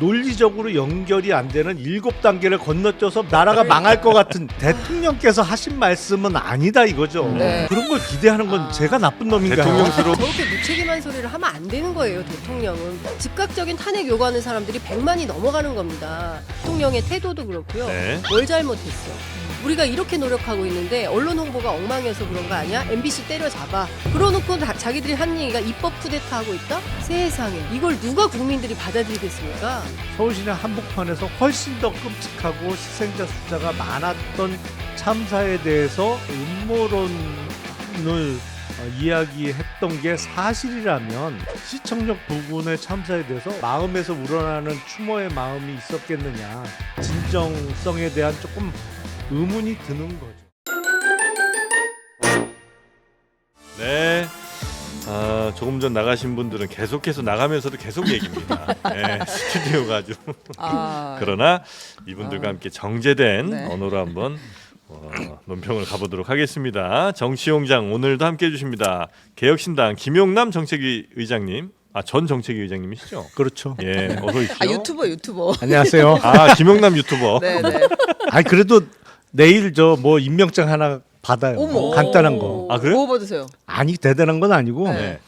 논리적으로 연결이 안 되는 7단계를 건너뛰어서 나라가 망할 것 같은 대통령께서 하신 말씀은 아니다 이거죠. 네. 그런 걸 기대하는 건 제가 나쁜 놈인가요? 대통령스러운 저렇게 무책임한 소리를 하면 안 되는 거예요. 대통령은 즉각적인 탄핵 요구하는 사람들이 100만이 넘어가는 겁니다. 대통령의 태도도 그렇고요. 네. 뭘 잘못했어? 우리가 이렇게 노력하고 있는데 언론 홍보가 엉망해서 그런 거 아니야? MBC 때려잡아. 그러놓고 자기들이 한 얘기가 입법 쿠데타 하고 있다? 세상에 이걸 누가 국민들이 받아들이겠습니까? 서울시내 한복판에서 훨씬 더 끔찍하고 희생자 숫자가 많았던 참사에 대해서 음모론을 이야기했던 게 사실이라면 시청역 부근의 참사에 대해서 마음에서 우러나는 추모의 마음이 있었겠느냐, 진정성에 대한 조금 의문이 드는 거죠. 네. 조금 전 나가신 분들은 계속해서 나가면서도 계속 얘기입니다. 네, 스튜디오가 아주 그러나 이분들과 함께 정제된 네. 언어로 한번 논평을 가보도록 하겠습니다. 정치용장 오늘도 함께해 주십니다. 개혁신당 김용남 정책위 의장님, 전 정책위 의장님이시죠? 그렇죠. 예, 어서 오십시오. 유튜버. 안녕하세요. 김용남 유튜버. 네네. 아니 그래도 내일 저 뭐 임명장 하나 받아요. 어머. 간단한 거. 그래요? 뭐 받으세요? 아니 대단한 건 아니고 네.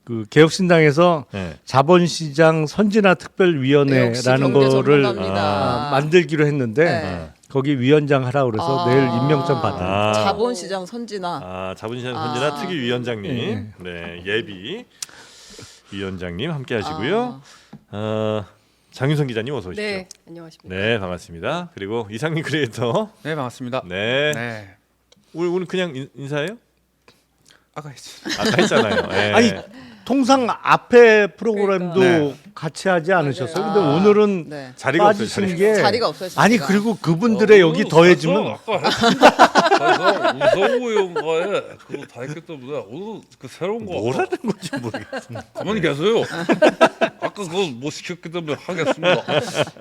그 개혁신당에서 네. 자본시장 선진화 특별위원회라는 역시 경제 거를 전문가입니다. 만들기로 했는데 네. 거기 위원장 하라 그래서 내일 임명장 받아요. 자본시장 선진화. 자본시장 선진화 특위위원장님, 네, 예비 위원장님 함께하시고요. 장윤선 기자님 어서 오십시오. 네, 안녕하십니까. 네, 반갑습니다. 그리고 이상민 크리에이터. 네, 반갑습니다. 네. 네. 오늘 그냥 인사해요? 아까 했지. 아까 했잖아요. 네. 아니 통상 앞에 프로그램도 그러니까. 같이 하지 않으셨어요. 맞아요. 근데 오늘은 네. 자리가 없어요. 빠지신 게 자리가 없어요. 아니 자리가. 그리고 그분들의 여기 더해지면 아까 했습니다. 우성우 의원과의 그거 다 했기 때문에 오늘 그 새로운 거 뭐라는 건지 모르겠어요. 가만히 계세요. 아까 그거 못 시켰기 때문에 하겠습니다.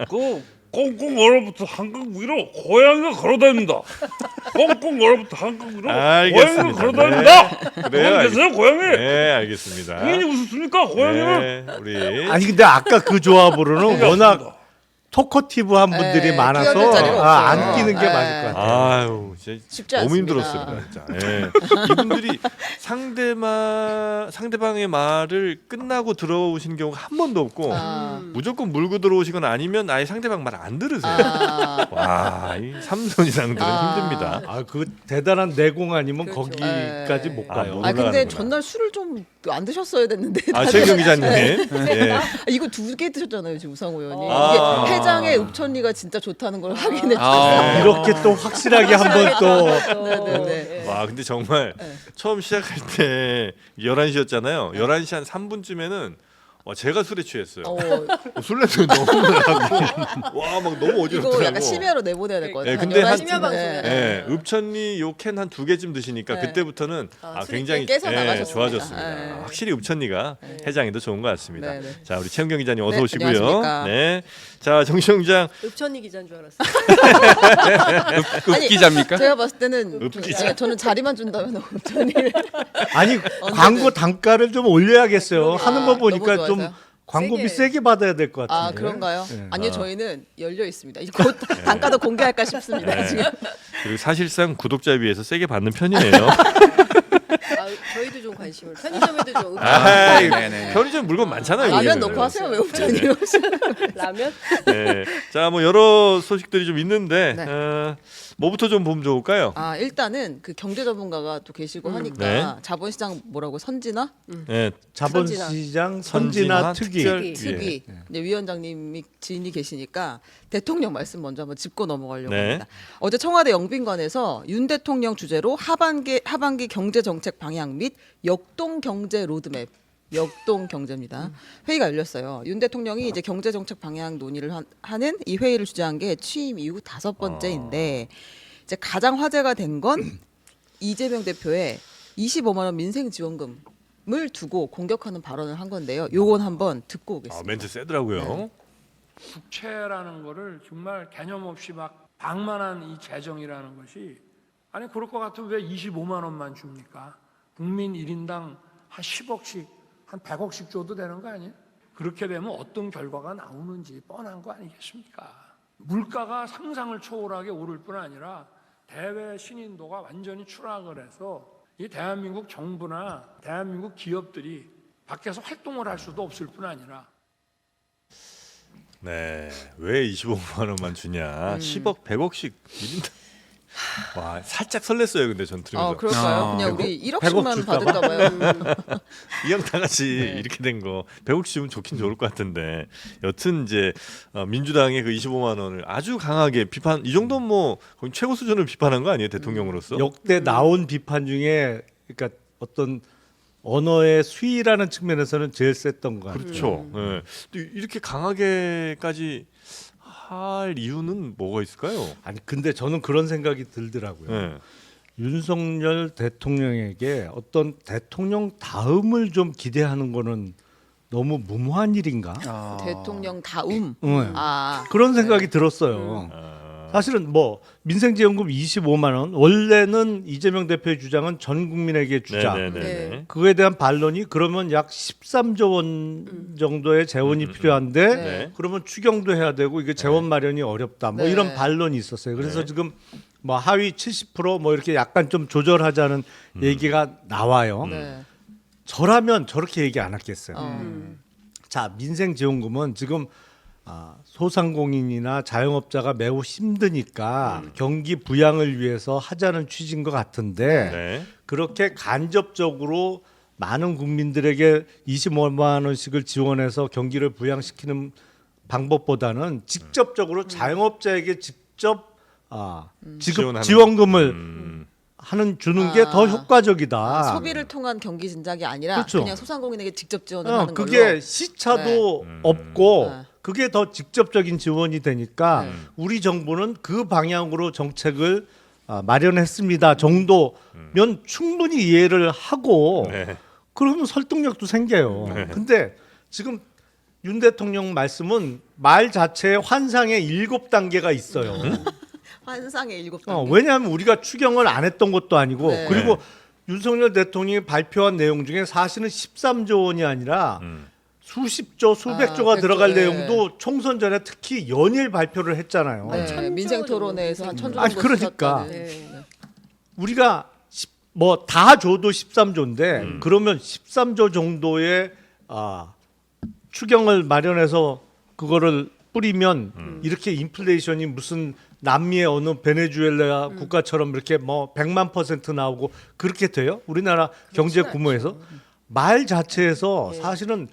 그 꽁꽁 얼어붙은 한강 위로 고양이가 걸어다닙니다. 꽁꽁 얼어붙은 한강 위로 알겠습니다. 고양이가 걸어다닙니다. 그래요, 가만히 계세요, 고양이. 네, 알겠습니다. 부인이 웃었습니까, 고양이는? 네, 우리 아니 근데 아까 그 조합으로는 워낙 토커티브한 분들이 네, 많아서 끼어들 자리가 없어요. 안 끼는 게 네. 맞을 것 같아요. 아유, 진짜 쉽지 너무 않습니다. 힘들었습니다, 진짜. 예. 이분들이 상대방의 말을 끝나고 들어오신 경우가 한 번도 없고 무조건 물고 들어오시거나 아니면 아예 상대방 말 안 들으세요. 와, 이 삼선이상들은 힘듭니다. 그 대단한 내공 아니면 그렇죠. 거기까지 못 가요. 못 근데 올라가는구나. 전날 술을 좀 안 드셨어야 됐는데. 최경 기자님. 예. 이거 2개 드셨잖아요, 지금 우상호 의원이. 아. 이게 해장의 읍천리가 진짜 좋다는 걸 확인해 아. 주셨어요. 이렇게 또 확실하게 한번 또 네네네. 와, 근데 정말 처음 시작할 때 11시였잖아요. 11시 한 3분쯤에는 제가 술에 취했어요. 술 냄새 너무 나고 와, 막 너무 어지럽더라고. 이거 약간 심야로 내보내야 될 것 같아요. 네, 근데 한 심야 방송이야. 예, 읍천리 요 캔 한 2개쯤 드시니까 네. 그때부터는 술이 굉장히 깨서 나가셨습니다. 좋아졌습니다. 네. 확실히 읍천리가 해장에도 좋은 것 같습니다. 네, 네. 자, 우리 최은경 기자님 어서 네, 오시고요. 안녕하십니까. 네, 자 정시영장 읍천리 기자인 줄 알았어. 읍기자입니까? 제가 봤을 때는 읍기자. 저는 자리만 준다면 읍천리. 아니 광고 단가를 좀 올려야겠어요. 하는 거 보니까 너무 좀 좋아서요? 광고비 세게. 세게 받아야 될 것 같은데. 그런가요? 네. 아니요, 저희는 열려 있습니다. 곧 단가도 공개할까 싶습니다. 네. 지금. 그리고 사실상 구독자에 비해서 세게 받는 편이에요. 저희도 좀 관심을. 편의점에도 좀. 네네. 편의점 물건 많잖아요. 라면 여기는. 넣고 하세요, 왜 읍천리? 라면? 네. 자, 뭐 여러 소식들이 좀 있는데 네. 뭐부터 좀 보면 좋을까요? 일단은 그 경제 전문가가 또 계시고 하니까 네. 자본시장 뭐라고 선진화? 네, 자본시장 선진화 특위. 특위 이제 위원장님이 지인이 계시니까 대통령 말씀 먼저 한번 짚고 넘어가려고 네. 합니다. 어제 청와대 영빈관에서 윤 대통령 주재로 하반기 경제 정책 방향 및 역동 경제 로드맵 역동 경제입니다. 회의가 열렸어요. 윤 대통령이 이제 경제 정책 방향 논의를 하는 이 회의를 주재한 게 취임 이후 5번째인데 이제 가장 화제가 된 건 이재명 대표의 25만 원 민생 지원금을 두고 공격하는 발언을 한 건데요. 요건 한번 듣고 오겠습니다. 멘트 세더라고요. 국채라는 거를 정말 개념 없이 막 방만한 이 재정이라는 것이 아니 그럴 것 같으면 왜 25만 원만 줍니까? 국민 1인당 한 10억씩 한 100억씩 줘도 되는 거 아니에요? 그렇게 되면 어떤 결과가 나오는지 뻔한 거 아니겠습니까? 물가가 상상을 초월하게 오를 뿐 아니라 대외 신인도가 완전히 추락을 해서 이 대한민국 정부나 대한민국 기업들이 밖에서 활동을 할 수도 없을 뿐 아니라 네. 왜 25만 원만 주냐? 10억, 100억씩 드린다. 와, 살짝 설렜어요. 근데 전 들으면서 그럴까요? 그냥 우리 1억씩만 받을까 봐요. 이형 다 같이 이렇게 된 거 100억 주면 좋긴 좋을 것 같은데 여튼 이제 민주당의 그 25만 원을 아주 강하게 비판 이 정도면 뭐 거의 최고 수준을 비판한 거 아니에요 대통령으로서? 역대 나온 비판 중에 그러니까 어떤 언어의 수위라는 측면에서는 제일 셌던 것 같아요. 그렇죠. 예. 또 이렇게 강하게까지 할 이유는 뭐가 있을까요? 아니 근데 저는 그런 생각이 들더라고요. 예. 윤석열 대통령에게 어떤 대통령 다음을 좀 기대하는 거는 너무 무모한 일인가? 대통령 다음. 네. 아, 그런 생각이 들었어요. 사실은 뭐 민생지원금 25만 원 원래는 이재명 대표의 주장은 전 국민에게 주자. 네네네. 그거에 대한 반론이 그러면 약 13조 원 정도의 재원이 필요한데 네. 그러면 추경도 해야 되고 이게 재원 마련이 어렵다. 뭐 네. 이런 반론이 있었어요. 그래서 네. 지금 뭐 하위 70%뭐 이렇게 약간 좀 조절하자는 얘기가 나와요. 네. 저라면 저렇게 얘기 안 했겠어요. 어. 자, 민생지원금은 지금 소상공인이나 자영업자가 매우 힘드니까 경기 부양을 위해서 하자는 취지인 것 같은데 네. 그렇게 간접적으로 많은 국민들에게 25만 원씩을 지원해서 경기를 부양시키는 방법보다는 직접적으로 자영업자에게 직접 지급 지원하는- 지원금을 주는 게 더 효과적이다. 소비를 통한 경기 진작이 아니라 그렇죠. 그냥 소상공인에게 직접 지원을 하는 그게 걸로. 시차도 없고 네. 그게 더 직접적인 지원이 되니까 우리 정부는 그 방향으로 정책을 마련했습니다 정도면 충분히 이해를 하고 네. 그러면 설득력도 생겨요. 근데 지금 윤 대통령 말씀은 말 자체에 환상의 7단계가 있어요. 환상의 7단계. 왜냐하면 우리가 추경을 안 했던 것도 아니고 네. 그리고 윤석열 대통령이 발표한 내용 중에 사실은 13조 원이 아니라 수십조, 수백조가 100조, 들어갈 네. 내용도 총선 전에 특히 연일 발표를 했잖아요. 네, 천조 민생 토론회에서 한 1000조 아니, 정도 그러니까. 쓰셨다는. 네. 우리가 뭐 다 줘도 13조인데 그러면 13조 정도의 추경을 마련해서 그거를 뿌리면 이렇게 인플레이션이 무슨 남미의 어느 베네수엘라 국가처럼 이렇게 뭐 100만% 나오고 그렇게 돼요? 우리나라 경제 규모에서 말 자체에서 사실은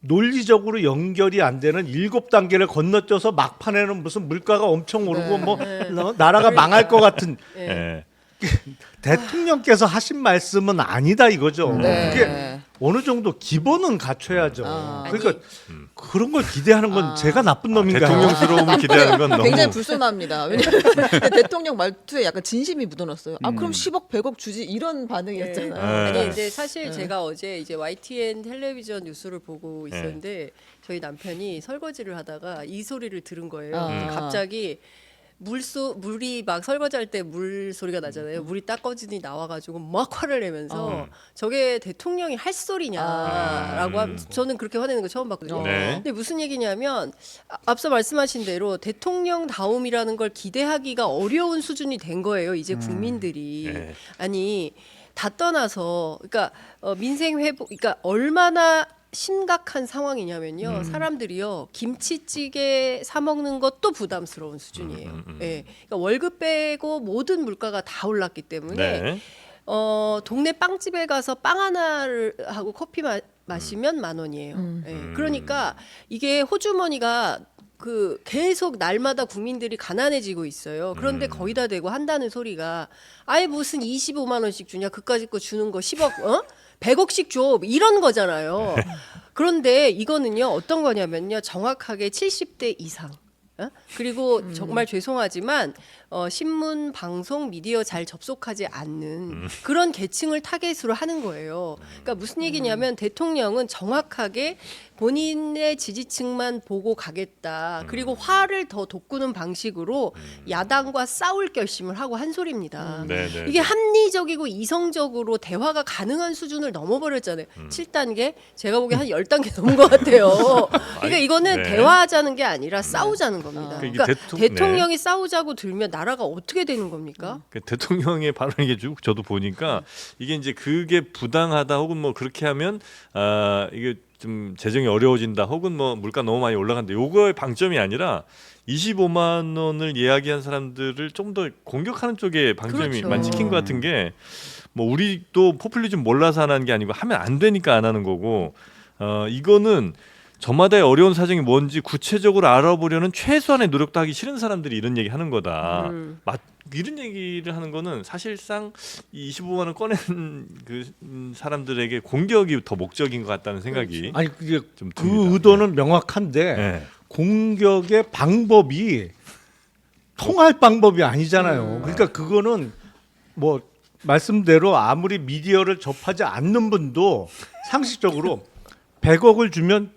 논리적으로 연결이 안 되는 7단계를 건너뛰어서 막판에는 무슨 물가가 엄청 오르고 뭐 나라가 망할 것 같은 예. 대통령께서 하신 말씀은 아니다 이거죠. 네. 그게 어느 정도 기본은 갖춰야죠. 아. 그러니까 그런 걸 기대하는 건 제가 나쁜 놈인가요? 대통령스러움을 기대하는 건 너무 굉장히 불손합니다. 왜냐하면 대통령 말투에 약간 진심이 묻어났어요. 아 그럼 10억, 100억 주지 이런 반응이었잖아요. 네. 아니 근데 사실 제가 어제 이제 YTN 텔레비전 뉴스를 보고 있었는데 저희 남편이 설거지를 하다가 이 소리를 들은 거예요. 근데 갑자기 물이 막 설거지할 때 물 소리가 나잖아요. 물이 닦아지니 나와가지고 막 화를 내면서 저게 대통령이 할 소리냐라고 저는 그렇게 화내는 거 처음 봤거든요. 네. 근데 무슨 얘기냐면 앞서 말씀하신 대로 대통령 다움이라는 걸 기대하기가 어려운 수준이 된 거예요. 이제 국민들이 네. 아니 다 떠나서 그러니까 민생 회복 그러니까 얼마나 심각한 상황이냐면요. 사람들이요 김치찌개 사 먹는 것도 부담스러운 수준이에요. 예, 그러니까 월급 빼고 모든 물가가 다 올랐기 때문에 네. 동네 빵집에 가서 빵 하나를 하고 커피 마시면 10,000원이에요. 예, 그러니까 이게 호주머니가 그 계속 날마다 국민들이 가난해지고 있어요. 그런데 거의 다 되고 한다는 소리가 아예 무슨 25만 원씩 주냐 그까짓 거 주는 거 10억 100억씩 줘 이런 거잖아요. 그런데 이거는요 어떤 거냐면요 정확하게 70대 이상 그리고 정말 죄송하지만 신문, 방송, 미디어 잘 접속하지 않는 그런 계층을 타겟으로 하는 거예요. 그러니까 무슨 얘기냐면 대통령은 정확하게 본인의 지지층만 보고 가겠다. 그리고 화를 더 돋구는 방식으로 야당과 싸울 결심을 하고 한 소리입니다. 네네. 이게 합리적이고 이성적으로 대화가 가능한 수준을 넘어버렸잖아요. 7단계? 제가 보기엔 한 10단계 넘은 것 같아요. 그러니까 이거는 네. 대화하자는 게 아니라 싸우자는 겁니다. 그러니까 그러니까 이게 대통령이 싸우자고 들면 나라가 어떻게 되는 겁니까? 그 대통령의 발언이 쭉 저도 보니까 이게 이제 그게 부당하다 혹은 뭐 그렇게 하면 이게 좀 재정이 어려워진다 혹은 뭐 물가 너무 많이 올라간다 요거의 방점이 아니라 25만 원을 이야기한 사람들을 좀 더 공격하는 쪽에 방점이 그렇죠. 많이 찍힌 것 같은 게 뭐 우리도 포퓰리즘 몰라서 안 하는 게 아니고 하면 안 되니까 안 하는 거고 이거는 저마다의 어려운 사정이 뭔지 구체적으로 알아보려는 최소한의 노력도 하기 싫은 사람들이 이런 얘기 하는 거다. 이런 얘기를 하는 거는 사실상 이 25만 원 꺼낸 그 사람들에게 공격이 더 목적인 것 같다는 생각이 아니 그게 좀 그 듭니다. 의도는 명확한데 네. 공격의 방법이 통할 방법이 아니잖아요. 그러니까 그거는 뭐 말씀대로 아무리 미디어를 접하지 않는 분도 상식적으로 100억을 주면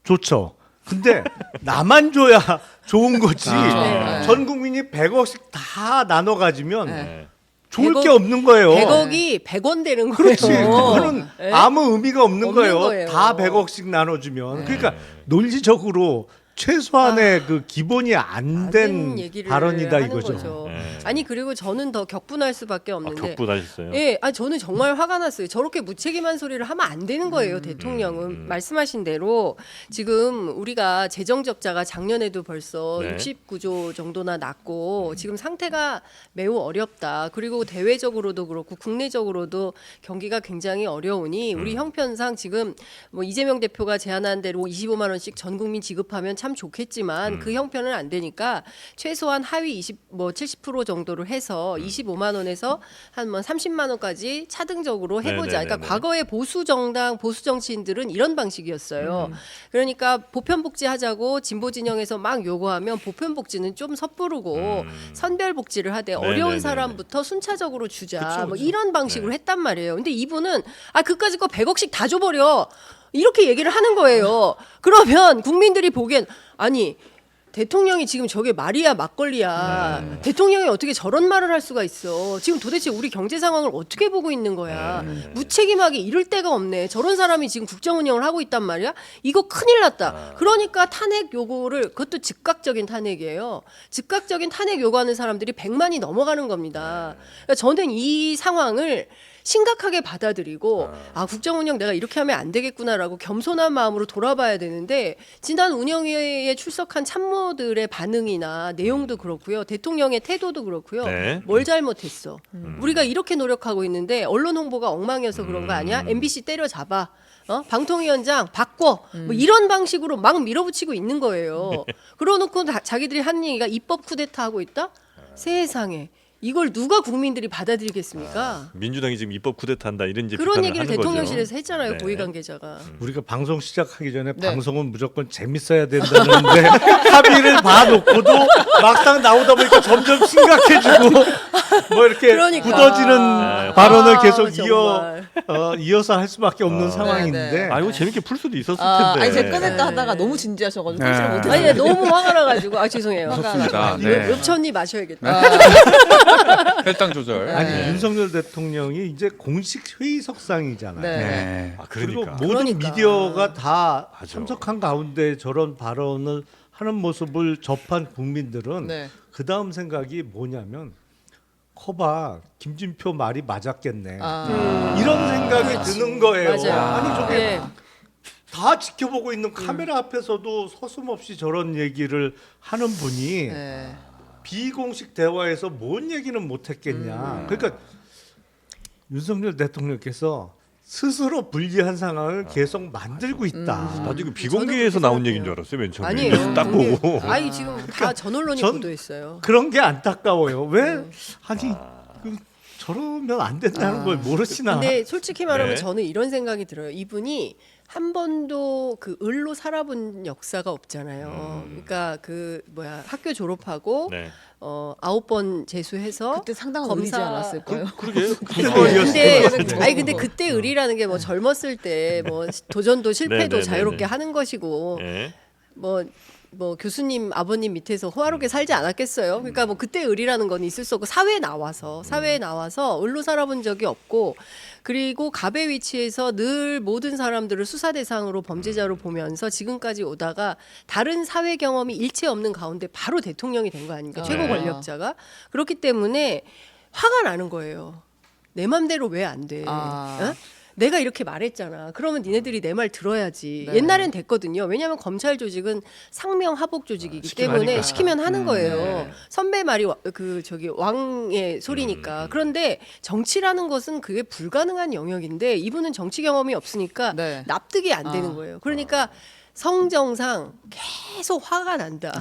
좋죠. 근데 나만 줘야 좋은 거지. 네. 전 국민이 100억씩 다 나눠 가지면 네. 좋을 100억 게 없는 거예요. 100억이 100원 되는 거예요. 그렇지. 그거는 네. 아무 의미가 없는 없는 거예요. 거예요. 다 100억씩 나눠주면. 네. 그러니까 논리적으로 최소한의 그 기본이 안 된 얘기를 발언이다 하는 이거죠. 거죠. 네. 아니 그리고 저는 더 격분할 수밖에 없는데 격분하셨어요? 예, 저는 정말 화가 났어요. 저렇게 무책임한 소리를 하면 안 되는 거예요, 대통령은. 말씀하신 대로 지금 우리가 재정 적자가 작년에도 벌써 네. 69조 정도나 났고 지금 상태가 매우 어렵다. 그리고 대외적으로도 그렇고 국내적으로도 경기가 굉장히 어려우니 우리 형편상 지금 뭐 이재명 대표가 제안한 대로 25만 원씩 전 국민 지급하면 참 좋겠지만 그 형편은 안 되니까 최소한 하위 70% 정도로 해서 25만 원에서 한 뭐 30만 원까지 차등적으로 해보자. 네네네네. 그러니까 과거의 보수 정당, 보수 정치인들은 이런 방식이었어요. 그러니까 보편 복지하자고 진보 진영에서 막 요구하면 보편 복지는 좀 섣부르고 선별 복지를 하되 어려운 네네네네. 사람부터 순차적으로 주자. 그쵸, 뭐 그쵸. 이런 방식으로 네. 했단 말이에요. 근데 이분은 그까짓 거 100억씩 다 줘버려. 이렇게 얘기를 하는 거예요. 그러면 국민들이 보기엔 아니 대통령이 지금 저게 말이야 막걸리야. 대통령이 어떻게 저런 말을 할 수가 있어. 지금 도대체 우리 경제 상황을 어떻게 보고 있는 거야. 무책임하게 이럴 데가 없네. 저런 사람이 지금 국정 운영을 하고 있단 말이야. 이거 큰일 났다. 그러니까 탄핵 요구를 그것도 즉각적인 탄핵이에요. 즉각적인 탄핵 요구하는 사람들이 100만이 넘어가는 겁니다. 그러니까 저는 이 상황을 심각하게 받아들이고 국정 운영 내가 이렇게 하면 안 되겠구나라고 겸손한 마음으로 돌아봐야 되는데 지난 운영위에 출석한 참모들의 반응이나 내용도 그렇고요. 대통령의 태도도 그렇고요. 네. 뭘 잘못했어? 우리가 이렇게 노력하고 있는데 언론 홍보가 엉망이어서 그런 거 아니야? MBC 때려잡아. 방통위원장 바꿔. 뭐 이런 방식으로 막 밀어붙이고 있는 거예요. 그러놓고 자기들이 하는 얘기가 입법 쿠데타 하고 있다? 세상에. 이걸 누가 국민들이 받아들이겠습니까? 민주당이 지금 입법 쿠데타한다 이런 이제 그런 비판을 얘기를 하는 대통령실에서 했잖아요. 네. 고위 관계자가. 우리가 방송 시작하기 전에 네. 방송은 무조건 재밌어야 된다는데 합의를 봐놓고도 막상 나오다 보니까 점점 심각해지고 뭐 이렇게 그러니까. 굳어지는 발언을 계속 정말. 이어서 할 수밖에 없는 상황인데 네, 네. 아 이거 재밌게 풀 수도 있었을 텐데. 아니 제가 꺼낼까 네. 하다가 너무 진지하셔가지고 네. 끊지를 못했어요. 아니 너무 화가 나가지고 죄송해요. 좋습니다. 네. 엽천이 마셔야겠다. 혈당 조절. 아니 네. 윤석열 대통령이 이제 공식 네. 회의석상이잖아요. 네. 아 그리고 그러니까. 모든 그러니까. 미디어가 다 맞아. 참석한 가운데 저런 발언을 하는 모습을 접한 국민들은 네. 그 다음 생각이 뭐냐면 커봐 김진표 말이 맞았겠네. 이런 생각이 드는 거예요. 맞아요. 아니 저게 네. 다 지켜보고 있는 카메라 앞에서도 서슴없이 저런 얘기를 하는 분이 네. 비공식 대화에서 뭔 얘기는 못했겠냐. 그러니까 윤석열 대통령께서 스스로 불리한 상황을 계속 만들고 있다. 나도 이거 비공개에서 저도 나온 그렇게 얘기인 줄 알았어요 맨 처음에. 아니에요. 딱 보고. 아니 지금 다 전 언론이 전- 보도했어요. 그런 게 안타까워요. 왜 아니 저러면 안 된다는 걸 모르시나? 근데 솔직히 말하면 네. 저는 이런 생각이 들어요. 이분이 한 번도 그 을로 살아본 역사가 없잖아요. 그러니까 그 뭐야 학교 졸업하고 네. 9번 재수해서 그때 상당한 검사- 의리지 않았을까요? 그러게. 근데 그때 을이라는 게 뭐 젊었을 때 뭐 도전도 실패도 네네네네. 자유롭게 하는 것이고 네. 뭐 교수님 아버님 밑에서 호화롭게 살지 않았겠어요. 그러니까 뭐 그때 을이라는 건 있을 수 없고 사회에 나와서 을로 살아본 적이 없고 그리고 갑의 위치에서 늘 모든 사람들을 수사 대상으로 범죄자로 보면서 지금까지 오다가 다른 사회 경험이 일체 없는 가운데 바로 대통령이 된 거 아닙니까? 최고 네. 권력자가. 그렇기 때문에 화가 나는 거예요. 내 맘대로 왜 안 돼? 아. 어? 내가 이렇게 말했잖아. 그러면 니네들이 내 말 들어야지. 네. 옛날엔 됐거든요. 왜냐하면 검찰 조직은 상명 하복 조직이기 시키면 때문에 하니까. 시키면 하는 거예요. 네. 선배 말이 왕의 소리니까. 그런데 정치라는 것은 그게 불가능한 영역인데 이분은 정치 경험이 없으니까 네. 납득이 안 되는 아. 거예요. 그러니까 성정상 계속 화가 난다.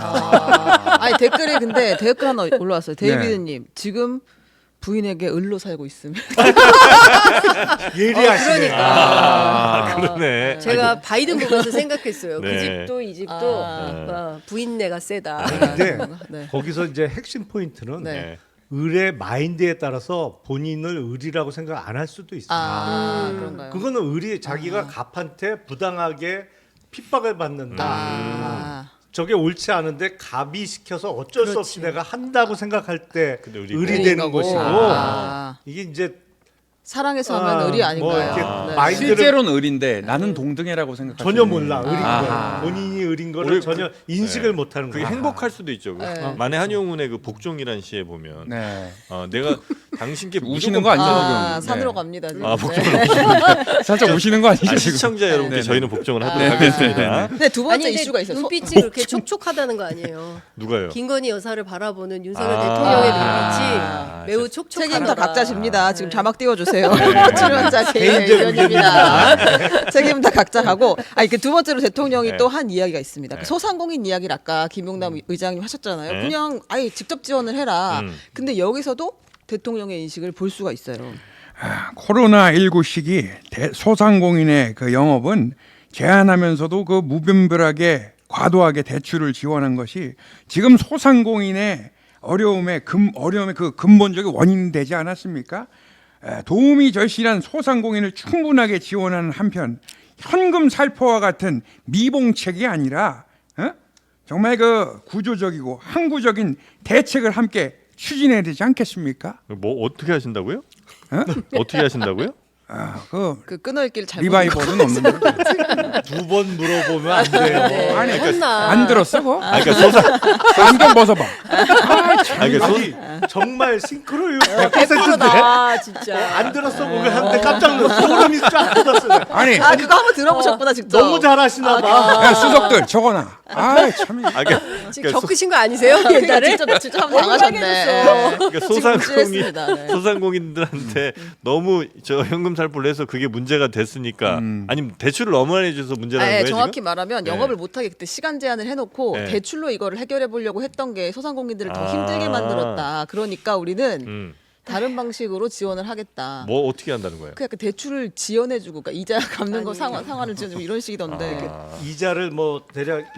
아니 댓글이 근데 댓글 하나 올라왔어요. 데이비드님 지금 부인에게 을로 살고 있음. 예리하시네. 그러니까. 그러네. 제가 바이든 보면서 생각했어요. 네. 그 집도 이 집도 부인내가 세다. 근데 네. 거기서 이제 핵심 포인트는 네. 네. 을의 마인드에 따라서 본인을 을이라고 생각 안 할 수도 있어요. 그런가요? 그거는 을이 자기가 갑한테 부당하게 핍박을 받는다. 아. 저게 옳지 않은데 갑이 시켜서 어쩔 수 없이 내가 한다고 생각할 때 근데 을이 을이 을인 되는 거고. 것이고 아. 이게 이제 사랑해서 하면 을이 아닌가요? 뭐 이렇게 네. 마인드를 실제로는 을인데 나는 동등해라고 생각하시는 전혀 몰라 을인 아하. 거 본인이 을인 거를 우리 전혀 그- 인식을 네. 못하는 그게 거야. 행복할 수도 있죠. 네. 만해 한용운의 그 복종이라는 시에 보면 네. 내가 당신께 우시는 거 무조건 아니죠 아, 지금? 산으로 네. 갑니다. 지금. 아, 복종. 살짝 우시는 거 아니죠 지금? 시청자 여러분께 네네. 저희는 복종을 하도록 네. 하겠습니다. 근데 두 번째 아니, 근데 이슈가 있어요. 눈빛이 그렇게 촉촉하다는 거 아니에요. 누가요? 김건희 여사를 바라보는 윤석열 아. 대통령의 아. 눈빛이 매우 촉촉하다. 책임 다 각자 집니다. 지금 네. 자막 띄워주세요. 네. 출연자 개인 개인적 의견입니다. 책임 다 각자 가고. 아니 그 두 번째로 대통령이 네. 또 한 이야기가 있습니다. 네. 그 소상공인 이야기를 아까 김용남 의장님 하셨잖아요. 네. 그냥 아예 직접 지원을 해라. 음. 근데 여기서도 대통령의 인식을 볼 수가 있어요. 코로나19 시기 소상공인의 그 영업은 제한하면서도 그 무분별하게 과도하게 대출을 지원한 것이 지금 소상공인의 어려움의 그 근본적인 원인이 되지 않았습니까? 도움이 절실한 소상공인을 충분하게 지원하는 한편 현금 살포와 같은 미봉책이 아니라 정말 그 구조적이고 항구적인 대책을 함께 추진해야 되지 않겠습니까? 뭐 어떻게 하신다고요? 어? 어떻게 하신다고요? 그 끊어읽기를 잘못 리바이벌은 없는데 두 번 물어보면 안 돼요. 네, 아니, 혼나. 안 들었어 그거? 그러니까 소상 안경 벗어봐. 그러니까 아니 정말 싱크로율 100%인데 100%다 진짜. 안 들었어 보면 하는데 깜짝 놀랐어. 소름이 쫙 돋았어요. 아니 아 그거 한번 들어보셨구나 직접. 너무 잘하시나 봐. 야, 수석들 적어놔. 참. 지금 겪으신 거 아니세요? 그러니까 옛날에? 직접 한번 당하셨네. 그러니까 찔했습니다. 네. 소상공인들한테 너무 저 현금 살포를 해서 그게 문제가 됐으니까 아니면 대출을 너무 많이 줘서 문제라는 아, 거예요 정확히 지금? 말하면 네. 영업을 못하게 그때 시간 제한을 해놓고 네. 대출로 이거를 해결해 보려고 했던 게 소상공인들을 더 아. 힘들게 만들었다. 그러니까 우리는 음. 다른 방식으로 지원을 하겠다. 뭐 어떻게 한다는 거예요? 그 약간 대출을 지원해주고, 그러니까 이자 갚는 거 아니. 상환을 지원해주고 이런 식이던데. 아. 이자를 뭐 대략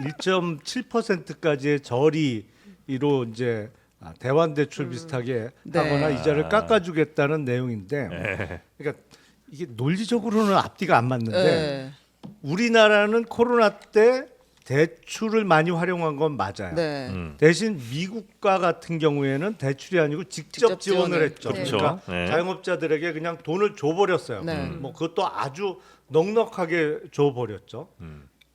1.7%까지의 저리로 이제 대환 대출 비슷하게 네. 하거나 이자를 깎아주겠다는 내용인데, 네. 그러니까 이게 논리적으로는 앞뒤가 안 맞는데 네. 우리나라는 코로나 때 대출을 많이 활용한 건 맞아요. 네. 대신 미국과 같은 경우에는 대출이 아니고 직접 직접 지원을 지원을. 했죠. 그렇죠. 그러니까 네. 자영업자들에게 그냥 돈을 줘버렸어요. 네. 뭐 그것도 아주 넉넉하게 줘버렸죠.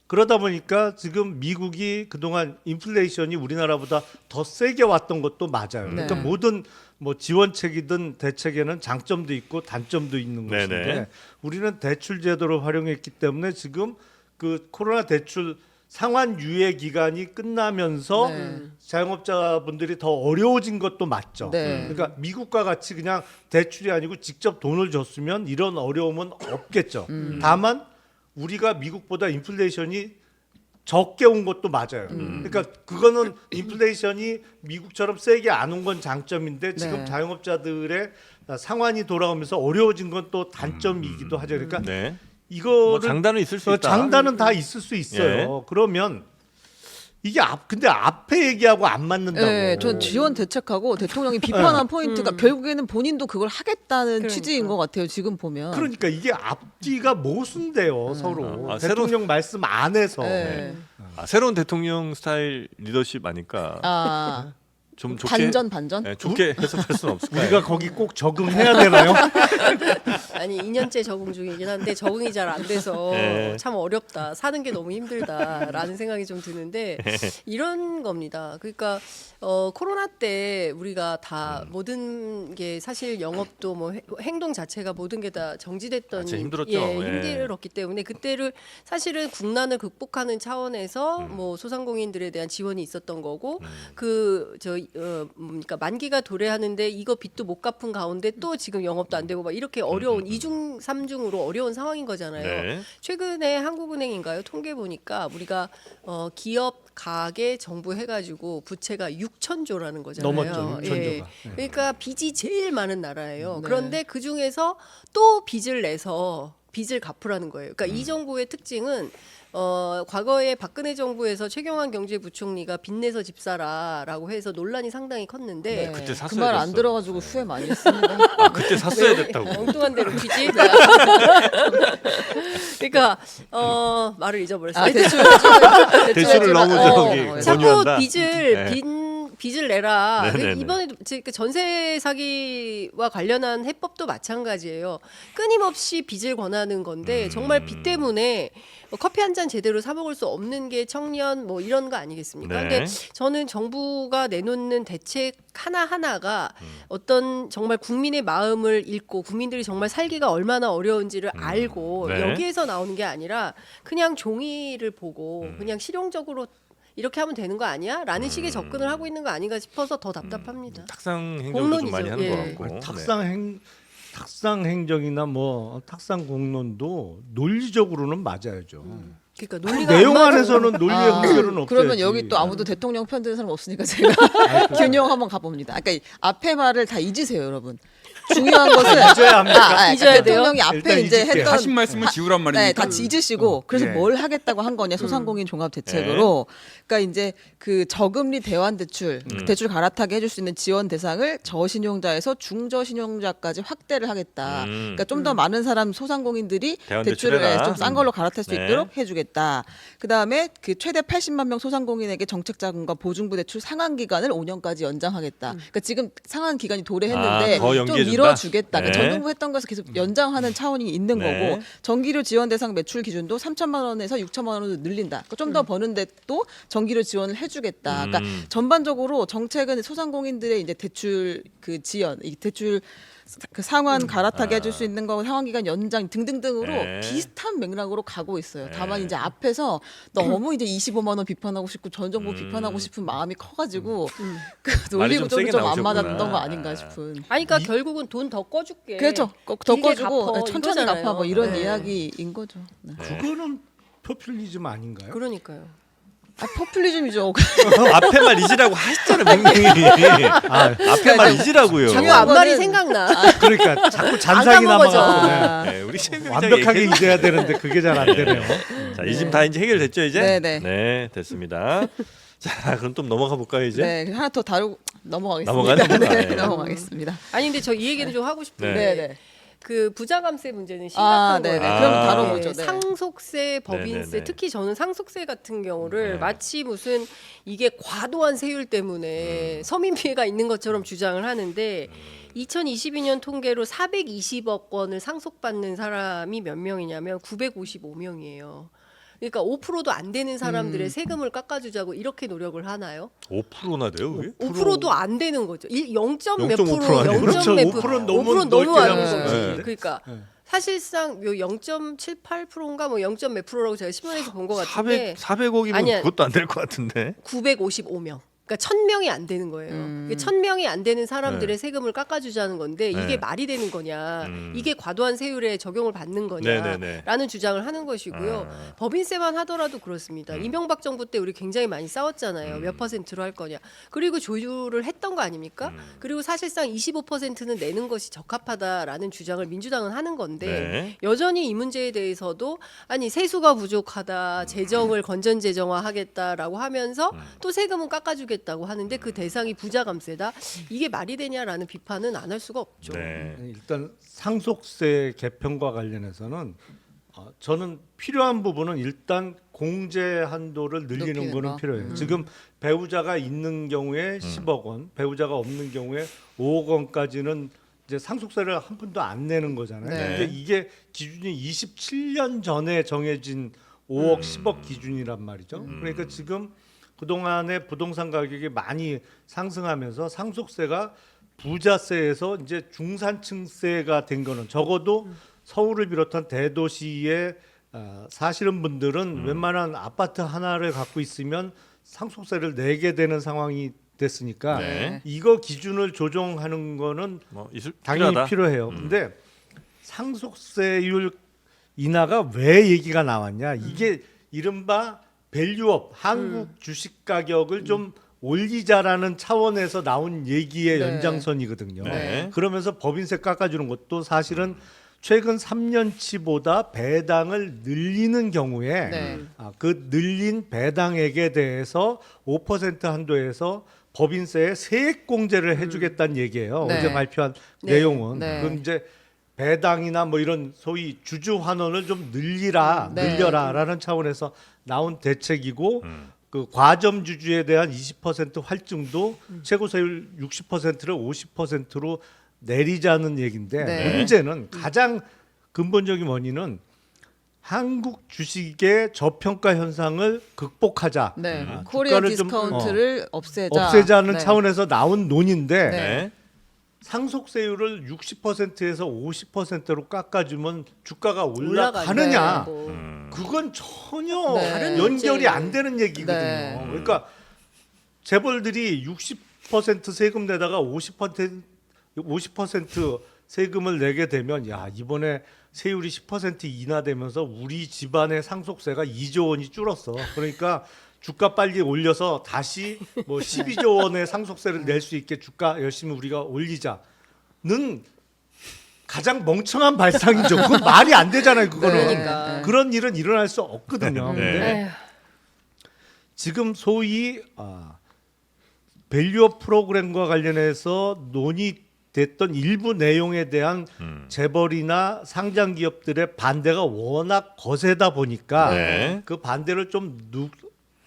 그러다 보니까 지금 미국이 그동안 인플레이션이 우리나라보다 더 세게 왔던 것도 맞아요. 그러니까 네. 모든 뭐 지원책이든 대책에는 장점도 있고 단점도 있는 네네. 것인데 우리는 대출 제도를 활용했기 때문에 지금 그 코로나 대출 상환 유예 기간이 끝나면서 네. 자영업자분들이 더 어려워진 것도 맞죠. 네. 그러니까 미국과 같이 그냥 대출이 아니고 직접 돈을 줬으면 이런 어려움은 없겠죠. 다만 우리가 미국보다 인플레이션이 적게 온 것도 맞아요. 그러니까 그거는 인플레이션이 미국처럼 세게 안 온 건 장점인데 지금 네. 자영업자들의 상환이 돌아오면서 어려워진 건 또 단점이기도 하죠. 그러니까 네. 이거를 뭐 장단은 있을 수 있다. 장단은 다 있을 수 있어요. 그러면 이게 근데 앞에 얘기하고 안 맞는다고. 네, 전 지원 대책하고 대통령이 비판한 포인트가 결국에는 본인도 그걸 하겠다는 그러니까. 취지인 것 같아요. 지금 보면. 그러니까 이게 앞뒤가 모순돼요 서로. 아, 대통령 말씀 안에서. 네. 새로운 대통령 스타일 리더십 아니까 아, 좀 좋게 반전. 네, 좋게 해석할 수는 없을까요? 우리가 거기 꼭 적응해야 되나요? 아니 2년째 적응 중이긴 한데 적응이 잘 안 돼서 네. 참 어렵다. 사는 게 너무 힘들다라는 생각이 좀 드는데 이런 겁니다. 그러니까 코로나 때 우리가 다 모든 게 사실 영업도 뭐 행동 자체가 모든 게 다 정지됐던 진짜 힘들었죠. 예, 예. 힘들었기 때문에 그때를 사실은 국난을 극복하는 차원에서 뭐 소상공인들에 대한 지원이 있었던 거고 그러니까 만기가 도래하는데 이거 빚도 못 갚은 가운데 또 지금 영업도 안 되고 막 이렇게 어려운 이중 삼중으로 어려운 상황인 거잖아요. 네. 최근에 한국은행인가요? 통계 보니까 우리가 기업, 가계, 정부 해가지고 부채가 6천조라는 거잖아요. 넘었죠, 6,000조가. 예. 그러니까 빚이 제일 많은 나라예요. 네. 그런데 그 중에서 또 빚을 내서 빚을 갚으라는 거예요. 그러니까 이 정부의 특징은 과거에 박근혜 정부에서 최경환 경제부총리가 빚내서 집 사라라고 해서 논란이 상당히 컸는데 네. 그때 그 샀어야 말 안 됐어. 들어가지고 후회 많이 했습니다. 아, 그때 샀어야 됐다고. 엉뚱한 데로 빚이. 그러니까 말을 잊어버렸어요. 아, 대출 대출을 너무 저기 자꾸 권유한다. 빚을 빚을 내라. 네네네. 이번에도 그 전세 사기와 관련한 해법도 마찬가지예요. 끊임없이 빚을 권하는 건데 정말 빚 때문에 커피 한 잔 제대로 사 먹을 수 없는 게 청년 뭐 이런 거 아니겠습니까? 네. 근데 저는 정부가 내놓는 대책 하나하나가 어떤 정말 국민의 마음을 읽고 국민들이 정말 살기가 얼마나 어려운지를 알고 네. 여기에서 나오는 게 아니라 그냥 종이를 보고 그냥 실용적으로 이렇게 하면 되는 거 아니야? 라는 식의 접근을 하고 있는 거 아닌가 싶어서 더 답답합니다. 탁상 행정도 좀 공론이죠. 많이 하는 예. 것 같고. 탁상 행정이나 뭐 탁상 공론도 논리적으로는 맞아야죠. 그러니까 논리가 내용 안 맞아. 안에서는 논리의 흥결은 없어야지. 그러면 여기 또 아무도 대통령 편 드는 사람 없으니까 제가 균형 한번 가봅니다. 그러니까 이 앞에 말을 다 잊으세요, 여러분. 중요한 것은 잊어야 합니까? 잊어야 돼요? 대통령이 앞에 일단 이제 잊을게요. 했던 하신 말씀을 지우란 말입니까? 네, 다 잊으시고 그래서 예. 뭘 하겠다고 한 거냐 소상공인 종합 대책으로 그러니까 이제 그 저금리 대환 대출 대출 갈아타게 해줄 수 있는 지원 대상을 저신용자에서 중저신용자까지 확대를 하겠다. 그러니까 좀 더 많은 사람 소상공인들이 대환 대출을 대출해라. 좀 싼 걸로 갈아탈 수 네. 있도록 해주겠다. 그 다음에 그 최대 80만 명 소상공인에게 정책자금과 보증부 대출 상환 기간을 5년까지 연장하겠다. 그러니까 지금 상환 기간이 도래했는데 더 좀 연기해준다? 밀어주겠다. 네. 전 정부 했던 것을 계속 연장하는 차원이 있는 네. 거고 전기료 지원 대상 매출 기준도 3천만 원에서 6천만 원으로 늘린다. 좀 더 버는데 또 전기료 지원을 해주겠다. 그러니까 전반적으로 정책은 소상공인들의 이제 대출 그 지연, 이 대출 그 상환 갈아타게 해줄 수 있는 거 상환 기간 연장 등등등으로 네. 비슷한 맥락으로 가고 있어요. 다만 이제 앞에서 너무 이제 25만 원 비판하고 싶고 전 정부 비판하고 싶은 마음이 커가지고 그 논리 좀 구조를 세게 좀 안 나오셨구나. 맞았던 거 아닌가 싶은. 아니 그러니까 결국은 돈 더 꺼줄게. 그렇죠. 더 길게 꺼주고 갚어, 천천히 이거잖아요. 갚아 뭐 이런 네. 이야기인 거죠. 네. 그거는 포퓰리즘 아닌가요? 그러니까요. 아, 포퓰리즘이죠. 앞에 말 잊으라고 하셨잖아요, 분명히. 앞에 말 잊으라고요. 자꾸 중요한 앞말이 거는- 생각나. 그러니까 자꾸 잔상이 까먹어져. 남아가지고 네, 우리 최민희 완벽하게 잊어야 되는데 그게 잘 안 되네요. 자, 이 집 다 이제 해결됐죠, 이제? 네네. 네, 됐습니다. 자, 그럼 좀 넘어가 볼까요, 이제? 네, 하나 더 다루고 넘어가겠습니다. 넘어가는구나. 네, 네. 넘어가겠습니다. 아니 근데 저 이 얘기는 좀 하고 싶은데 네. 네, 네. 그 부자감세 문제는 아, 심각한 네, 네. 거예요. 그럼 아. 다뤄보죠. 네. 상속세, 법인세, 네네네. 특히 저는 상속세 같은 경우를 네. 마치 무슨 이게 과도한 세율 때문에 서민 피해가 있는 것처럼 주장을 하는데 2022년 통계로 420억 원을 상속받는 사람이 몇 명이냐면 955명이에요. 그러니까 5%도 안 되는 사람들의 세금을 깎아주자고 이렇게 노력을 하나요? 5%나 돼요, 그게? 5%도 안 되는 거죠. 0점 몇 0.5% 프로, 아니에요? 0점 그렇죠. 몇 5% 프로, 는 너무 5% 너무 넓게 하는 잡은 거지. 거지. 그러니까 네. 사실상 요 0.78%인가 뭐 0. 몇 프로라고 제가 신문에서 본 것 같은데 400억이면 아니야. 그것도 안 될 것 같은데. 955명. 그러니까 1,000명이 안 되는 거예요. 1,000명이 안 되는 사람들의 네. 세금을 깎아주자는 건데 네. 이게 말이 되는 거냐, 이게 과도한 세율에 적용을 받는 네네네. 거냐라는 주장을 하는 것이고요. 법인세만 하더라도 그렇습니다. 이명박 정부 때 우리 굉장히 많이 싸웠잖아요. 몇 퍼센트로 할 거냐. 그리고 조율을 했던 거 아닙니까? 그리고 사실상 25%는 내는 것이 적합하다라는 주장을 민주당은 하는 건데 네. 여전히 이 문제에 대해서도 아니 세수가 부족하다, 재정을 건전재정화하겠다라고 하면서 또 세금은 깎아주겠다고 하는데 그 대상이 부자 감세다. 이게 말이 되냐라는 비판은 안 할 수가 없죠. 네. 일단 상속세 개편과 관련해서는 저는 필요한 부분은 일단 공제 한도를 늘리는 높이는 거는 거. 필요해요. 지금 배우자가 있는 경우에 10억 원, 배우자가 없는 경우에 5억 원까지는 이제 상속세를 한 푼도 안 내는 거잖아요. 네. 근데 이게 기준이 27년 전에 정해진 5억, 10억 기준이란 말이죠. 그러니까 지금 그동안에 부동산 가격이 많이 상승하면서 상속세가 부자세에서 이제 중산층세가 된 거는 적어도 서울을 비롯한 대도시에 사시는 분들은 웬만한 아파트 하나를 갖고 있으면 상속세를 내게 되는 상황이 됐으니까 네. 이거 기준을 조정하는 거는 뭐 있을 당연히 필요하다. 필요해요. 근데 상속세율 인하가 왜 얘기가 나왔냐? 이게 이른바 밸류업 한국 주식 가격을 좀 올리자라는 차원에서 나온 얘기의 네. 연장선이거든요. 네. 그러면서 법인세 깎아주는 것도 사실은 최근 3년치보다 배당을 늘리는 경우에 네. 그 늘린 배당액에 대해서 5% 한도에서 법인세에 세액 공제를 해주겠다는 얘기예요. 네. 어제 발표한 네. 내용은 네. 그건 이제 배당이나 뭐 이런 소위 주주 환원을 좀 늘려라라는 네. 차원에서 나온 대책이고 그 과점 주주에 대한 20% 활증도 최고세율 60%를 50%로 내리자는 얘기인데 네. 문제는 가장 근본적인 원인은 한국 주식의 저평가 현상을 극복하자. 네. 코리아 주가를 좀, 디스카운트를 없애자. 없애자는 네. 차원에서 나온 논인데 네. 상속세율을 60%에서 50%로 깎아주면 주가가 올라가죠. 올라가느냐? 네. 그건 전혀 네. 다른 연결이 문제예요. 안 되는 얘기거든요. 네. 그러니까 재벌들이 60% 세금 내다가 50% 세금을 내게 되면 야 이번에 세율이 10% 인하되면서 우리 집안의 상속세가 2조 원이 줄었어. 그러니까 주가 빨리 올려서 다시 뭐 12조 원의 상속세를 낼 수 있게 주가 열심히 우리가 올리자는 가장 멍청한 발상이죠. 그건 말이 안 되잖아요. 그거는 그러니까. 그런 일은 일어날 수 없거든요. 네. 근데 에휴. 지금 소위 밸류업 프로그램과 관련해서 논의됐던 일부 내용에 대한 재벌이나 상장 기업들의 반대가 워낙 거세다 보니까 네. 그 반대를 좀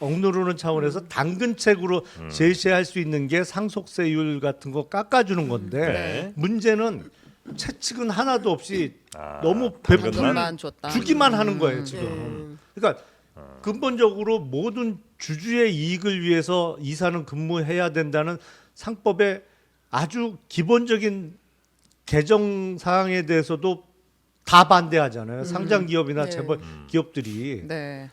억누르는 차원에서 당근책으로 제시할 수 있는 게 상속세율 같은 거 깎아주는 건데 네. 문제는 채찍은 하나도 없이 아, 너무 당근만? 당근만 줬다. 주기만 하는 거예요 지금. 그러니까 근본적으로 모든 주주의 이익을 위해서 이사는 근무해야 된다는 상법의 아주 기본적인 개정 사항에 대해서도 다 반대하잖아요. 상장 기업이나 네. 재벌 기업들이. 네.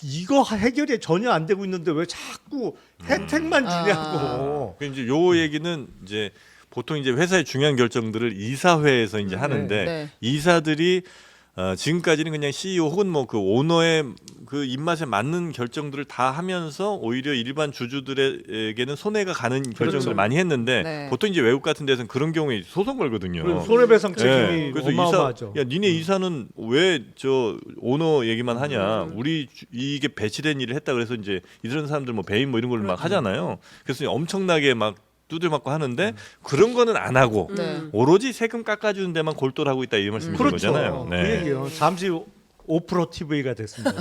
이거 해결이 전혀 안 되고 있는데 왜 자꾸 혜택만 주냐고. 그 이제 요 얘기는 이제 보통 이제 회사의 중요한 결정들을 이사회에서 이제 하는데 네. 이사들이 지금까지는 그냥 CEO 혹은 뭐 그 오너의 그 입맛에 맞는 결정들을 다 하면서 오히려 일반 주주들에게는 손해가 가는 결정들을 그렇죠. 많이 했는데 네. 보통 이제 외국 같은 데서는 그런 경우에 소송 걸거든요. 그리고 손해배상 책임이 예. 그래서 어마어마하죠. 야 니네 이사는 왜 저 오너 얘기만 하냐? 우리 이게 배치된 일을 했다 그래서 이제 이런 사람들 뭐 배임 뭐 이런 걸 막 하잖아요. 그래서 엄청나게 막 두들 맞고 하는데 그런 거는 안 하고 네. 오로지 세금 깎아주는 데만 골똘하고 있다 이 말씀이신 그렇죠. 거잖아요. 그 얘기요. 잠시 5% TV가 됐습니다.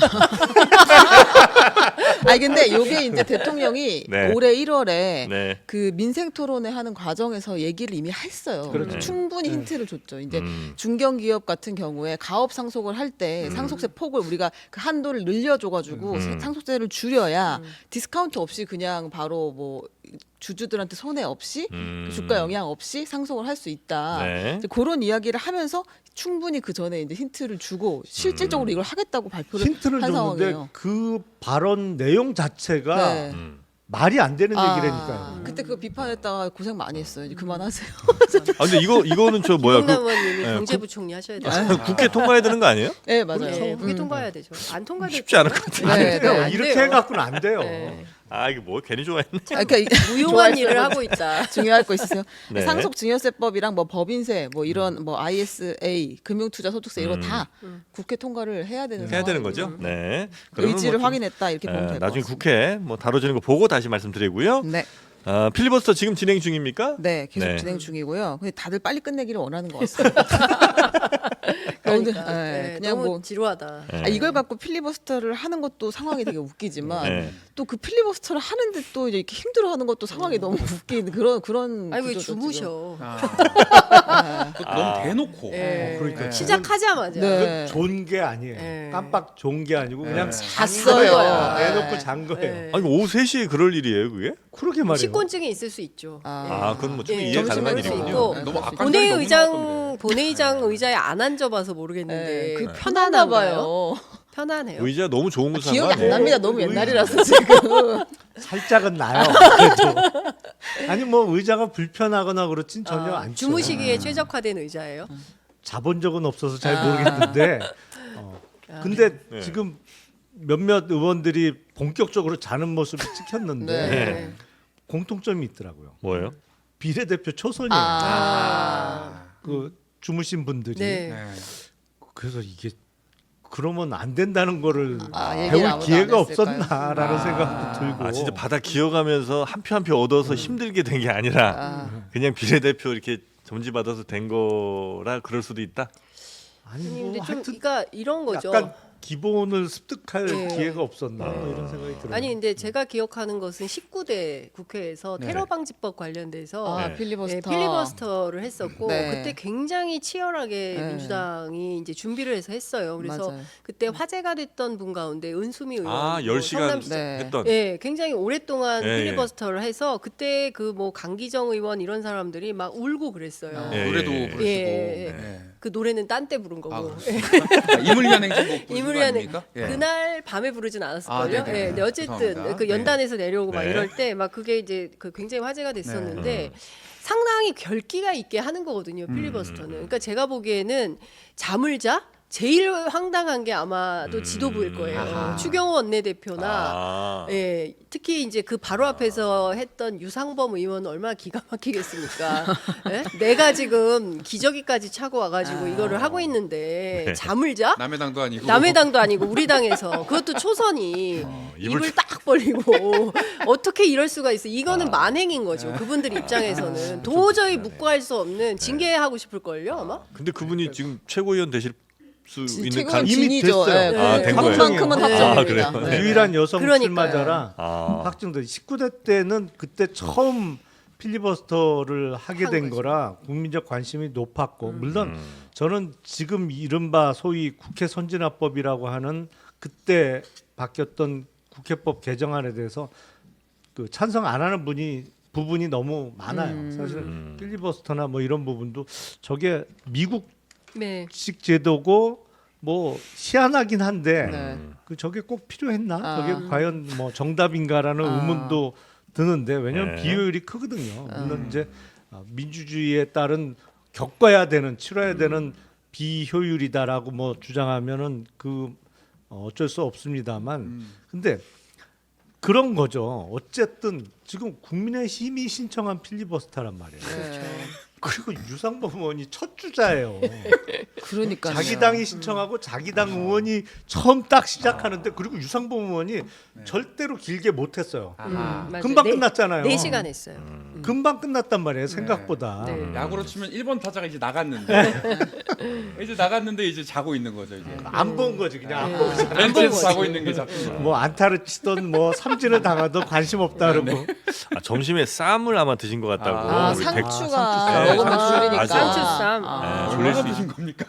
아니 근데 요게 이제 대통령이 네. 올해 1월에 네. 그 민생 토론회 하는 과정에서 얘기를 이미 했어요. 그렇죠. 충분히 힌트를 줬죠. 이제 중견기업 같은 경우에 가업 상속을 할 때 상속세 폭을 우리가 그 한도를 늘려줘가지고 상속세를 줄여야 디스카운트 없이 그냥 바로 뭐 주주들한테 손해 없이 주가 영향 없이 상속을 할 수 있다. 네. 이제 그런 이야기를 하면서 충분히 그 전에 이제 힌트를 주고 실질적으로 이걸 하겠다고 발표를 힌트를 한 줬는데 상황이에요. 그 발언 내용 자체가 네. 말이 안 되는 아, 얘기라니까요. 그때 그거 비판했다가 고생 많이 했어요. 이제 그만하세요. 아 근데 이거는 저 뭐야 김용남 그 의원님이 네, 경제부총리 하셔야 돼요. 국회 통과해야 되는 거 아니에요? 네 맞아요. 네, 그게 통과해야 되죠. 안 통과될 쉽지 않을 것 같아요. 네, 네. 안 이렇게 돼요. 해갖고는 안 돼요. 네. 아 이게 뭐 괜히 좋아했네. 그러니까 무용한 일을 하고 있다. 중요할 거 있으세요? 네. 상속증여세법이랑 뭐 법인세, 뭐 이런 뭐 ISA, 금융투자소득세 이런 거 다 국회 통과를 해야 되는 해야 되는 상황이에요. 거죠. 네. 그러면 의지를 뭐 좀, 확인했다 이렇게 보면 될 것 나중에 같습니다. 국회 뭐 다뤄지는 거 보고 다시 말씀드리고요. 네, 필리버스터 지금 진행 중입니까? 네 계속 네. 진행 중이고요. 근데 다들 빨리 끝내기를 원하는 것 같습니다. 그러니까 네, 그냥 너무 뭐 지루하다. 네. 이걸 갖고 필리버스터를 하는 것도 상황이 되게 웃기지만 네. 또 그 필리버스터를 하는데 또 이렇게 힘들어하는 것도 상황이 너무 웃긴 그런 아니 왜 구조죠, 주무셔? 너무 대놓고. 예. 그러니까 시작하자마자. 네. 그건 좋은 게 아니에요. 네. 깜빡 좋은 게 아니고 그냥 잤어요. 내놓고 잔 거예요. 네. 아니 오후 3시에 그럴 일이에요, 그게? 그러게 말이에요. 식곤증이 있을 수 있죠. 아, 그건 뭐 충분히 예, 이해 점심에 가능한 그럴 수 일이군요. 있고. 너무 악감정이 너무 나왔던데. 본회의장 의자에 안 앉아봐서 모르겠는데 네, 그 편안한가요? 봐요. 편안해요. 의자 너무 좋은 거 산 거 기억이 안 아니에요? 납니다. 너무 옛날이라서 지금. 살짝은 나요. 그래도. 아니 뭐 의자가 불편하거나 그렇진 전혀 않죠. 주무시기에 최적화된 의자예요. 자본 적은 없어서 잘 모르겠는데. 근데 네. 지금 몇몇 의원들이 본격적으로 자는 모습이 찍혔는데 네. 공통점이 있더라고요. 뭐예요? 비례대표 초선이에요. 그 주무신 분들이. 네. 네. 그래서 이게 그러면 안 된다는 거를 얘기를 배울 아무도 기회가 안 했을까요? 없었나라는 생각도 들고. 아 진짜 바다 기어가면서 한 표 한 표 얻어서 힘들게 된 게 아니라 그냥 비례대표 이렇게 점지받아서 된 거라 그럴 수도 있다. 아니 아니, 뭐 근데 좀 하여튼 그러니까 이런 거죠. 약간 기본을 습득할 네. 기회가 없었나 뭐 이런 생각이 들어요. 아니 근데 제가 기억하는 것은 19대 국회에서 네. 테러 방지법 관련돼서 네. 필리버스터. 필리버스터를 했었고 네. 그때 굉장히 치열하게 네. 민주당이 이제 준비를 해서 했어요. 그래서 맞아요. 그때 화제가 됐던 분 가운데 은수미 의원, 아 뭐 10시간 성남 네. 했던. 예, 굉장히 오랫동안 예, 필리버스터를 해서 그때 그 뭐 강기정 의원 이런 사람들이 막 울고 그랬어요. 예, 노래도 예. 부르시고. 예. 네. 그 노래는 딴 때 부른 거고. 아, 그렇습니까? 이물 위한 행진곡 부르신 거 이물이 안에 아닙니까? 예. 그날 밤에 부르진 않았을걸요. 아, 네네. 예, 근데 어쨌든 죄송합니다. 그 연단에서 내려오고 막 네. 이럴 때 막 그게 이제 그 굉장히 화제가 됐었는데 상당히 결기가 있게 하는 거거든요. 필리버스터는. 그러니까 제가 보기에는 잠을 자 제일 황당한 게 아마도 지도부일 거예요. 아하. 추경호 원내대표나 아. 예, 특히 이제 그 바로 앞에서 했던 유상범 의원은 얼마나 기가 막히겠습니까? 예? 내가 지금 기저귀까지 차고 와가지고 이거를 하고 있는데 네. 잠을 자? 남의 당도 아니고. 남의 당도 아니고 우리 당에서 그것도 초선이 입을 딱 벌리고 어떻게 이럴 수가 있어? 이거는 만행인 거죠. 그분들 입장에서는 도저히 묵과할 수 없는 징계하고 싶을 걸요 아마. 근데 그분이 지금 최고위원 되실 수 있는 최고는 이미 진이죠. 됐어요. 예, 아, 된 거예요? 그만큼은 네. 합정입니다. 아, 그래요? 네. 유일한 여성 그러니까요. 출마자라 아. 확정돼. 19대 때는 그때 처음 필리버스터를 하게 한 된 거죠. 거라 국민적 관심이 높았고 물론 저는 지금 이른바 소위 국회 선진화법이라고 하는 그때 바뀌었던 국회법 개정안에 대해서 그 찬성 안 하는 부분이 너무 많아요. 사실은 필리버스터나 뭐 이런 부분도 저게 미국 네. 식 제도고 뭐 희한하긴 한데 네. 그 저게 꼭 필요했나? 아. 저게 과연 뭐 정답인가라는 의문도 드는데 왜냐하면 네. 비효율이 크거든요. 물론 이제 민주주의에 따른 겪어야 되는 치러야 되는 비효율이다라고 뭐 주장하면은 그 어쩔 수 없습니다만 근데 그런 거죠. 어쨌든 지금 국민의힘이 신청한 필리버스터란 말이에요. 네. 그리고 유상범 의원이 첫 주자예요. 그러니까 자기 당이 신청하고 자기 당 의원이 처음 딱 시작하는데 그리고 유상범 의원이 절대로 길게 못했어요. 아하. 맞아요. 금방 네- 끝났잖아요. 4시간 했어요. 금방 끝났단 말이에요. 생각보다. 네. 야구로 치면 1번 타자가 이제 나갔는데 이제 나갔는데 이제 자고 있는 거죠 이제. 안 본 거지 그냥 안 보고 벤치에서 자고 있는 게 잡히죠. 뭐 안타를 치던 뭐 삼진을 당하던 관심 없다 그러고 아, 점심에 쌈을 아마 드신 것 같다고. 아, 우리 상추가 네, 먹으면 상추. 줄이니까. 아, 상추쌈. 네, 졸릴 수 얼마나 있... 드신 겁니까?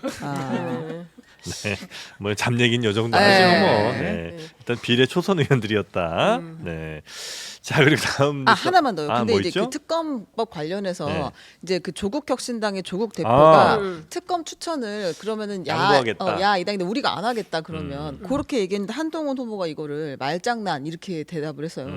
네. 뭐 잠 얘기는 요 정도 네. 하시고 뭐. 네. 일단 비례 초선 의원들이었다. 네. 자 그리고 다음 하나만 더요. 근데 뭐 이제 있죠? 그 특검법 관련해서 네. 이제 그 조국 혁신당의 조국 대표가 아. 특검 추천을 그러면은 양보하겠다. 야 이 당인데 우리가 안 하겠다 그러면 그렇게 얘기했는데 한동훈 후보가 이거를 말장난 이렇게 대답을 했어요.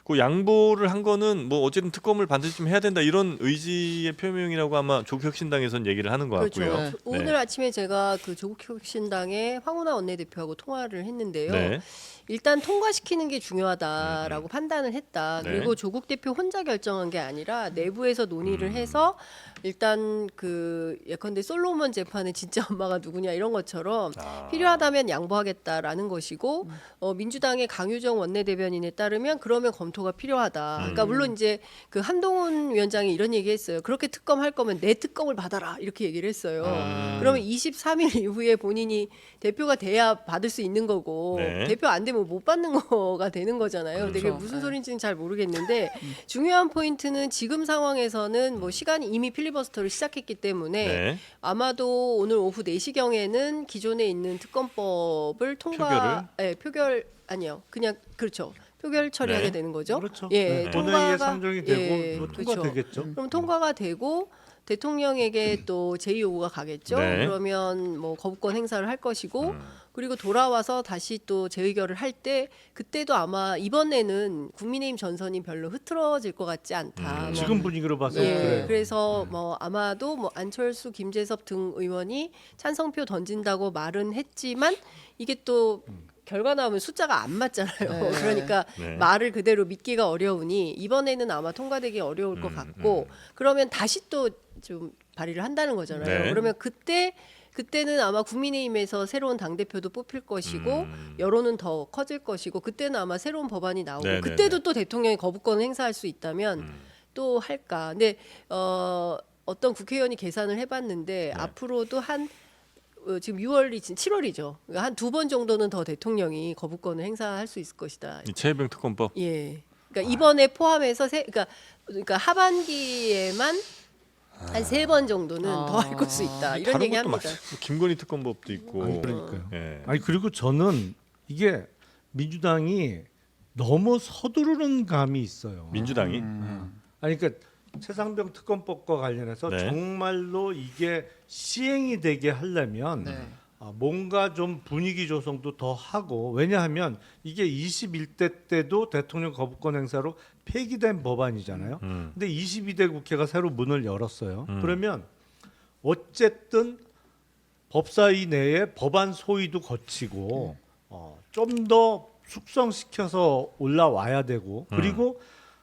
그 양보를 한 거는 뭐 어쨌든 특검을 반드시 좀 해야 된다 이런 의지의 표명이라고 아마 조국혁신당에서는 얘기를 하는 것 그렇죠. 같고요. 오늘 아침에 제가 그 조국혁신당의 황운하 원내대표하고 통화를 했는데요. 네. 일단 통과시키는 게 중요하다라고 판단을 했다. 네. 그리고 조국 대표 혼자 결정한 게 아니라 내부에서 논의를 해서 일단 그 예컨대 솔로몬 재판의 진짜 엄마가 누구냐 이런 것처럼 필요하다면 양보하겠다라는 것이고 민주당의 강유정 원내대변인에 따르면 그러면 검토가 필요하다. 그러니까 물론 이제 그 한동훈 위원장이 이런 얘기했어요. 그렇게 특검할 거면 내 특검을 받아라 이렇게 얘기를 했어요. 그러면 23일 이후에 본인이 대표가 돼야 받을 수 있는 거고 네. 대표 안 되면 못 받는 거가 되는 거잖아요. 근데 그게 그렇죠. 무슨 소리인지는 잘 모르겠는데 중요한 포인트는 지금 상황에서는 뭐 시간이 이미 필리버스터를 시작했기 때문에 네. 아마도 오늘 오후 4시경에는 기존에 있는 특검법을 표결 아니요. 그냥 그렇죠. 표결 처리하게 네. 되는 거죠. 그렇죠. 예, 네. 본회의에 통과가- 상정이 되고 예, 뭐 그렇죠. 통과되겠죠. 그럼 통과가 되고 대통령에게 또 제의 요구가 가겠죠. 네. 그러면 뭐 거부권 행사를 할 것이고 그리고 돌아와서 다시 또 재의결을 할 때 그때도 아마 이번에는 국민의힘 전선이 별로 흐트러질 것 같지 않다. 뭐 지금 분위기로 봐서 예, 그래요. 그래서 뭐 아마도 뭐 안철수, 김재섭 등 의원이 찬성표 던진다고 말은 했지만 이게 또 결과 나오면 숫자가 안 맞잖아요. 네. 그러니까 네. 말을 그대로 믿기가 어려우니 이번에는 아마 통과되기 어려울 것 같고 그러면 다시 또 좀 발의를 한다는 거잖아요. 네. 그러면 그때는 아마 국민의힘에서 새로운 당 대표도 뽑힐 것이고 여론은 더 커질 것이고 그때는 아마 새로운 법안이 나오고 네네네. 그때도 또 대통령이 거부권을 행사할 수 있다면 또 할까. 근데 어떤 국회의원이 계산을 해봤는데 앞으로도 한 지금 6월이 7월이죠. 한 2번 정도는 더 대통령이 거부권을 행사할 수 있을 것이다. 이 최혜병 특검법. 예. 그러니까 이번에 포함해서 그러니까 하반기에만 한 3번 정도는 더 할 수 있다. 이런 다른 얘기 것도 합니다. 많아요. 김건희 특검법도 있고. 아니, 그러니까요. 예. 아니 그리고 저는 이게 민주당이 너무 서두르는 감이 있어요. 민주당이 아니 그러니까 최상병 특검법과 관련해서 네. 정말로 이게 시행이 되게 하려면 네. 뭔가 좀 분위기 조성도 더 하고 왜냐하면 이게 21대 때도 대통령 거부권 행사로 폐기된 법안이잖아요. 근데 22대 국회가 새로 문을 열었어요. 그러면 어쨌든 법사위 내에 법안 소위도 거치고 좀 더 숙성시켜서 올라와야 되고 그리고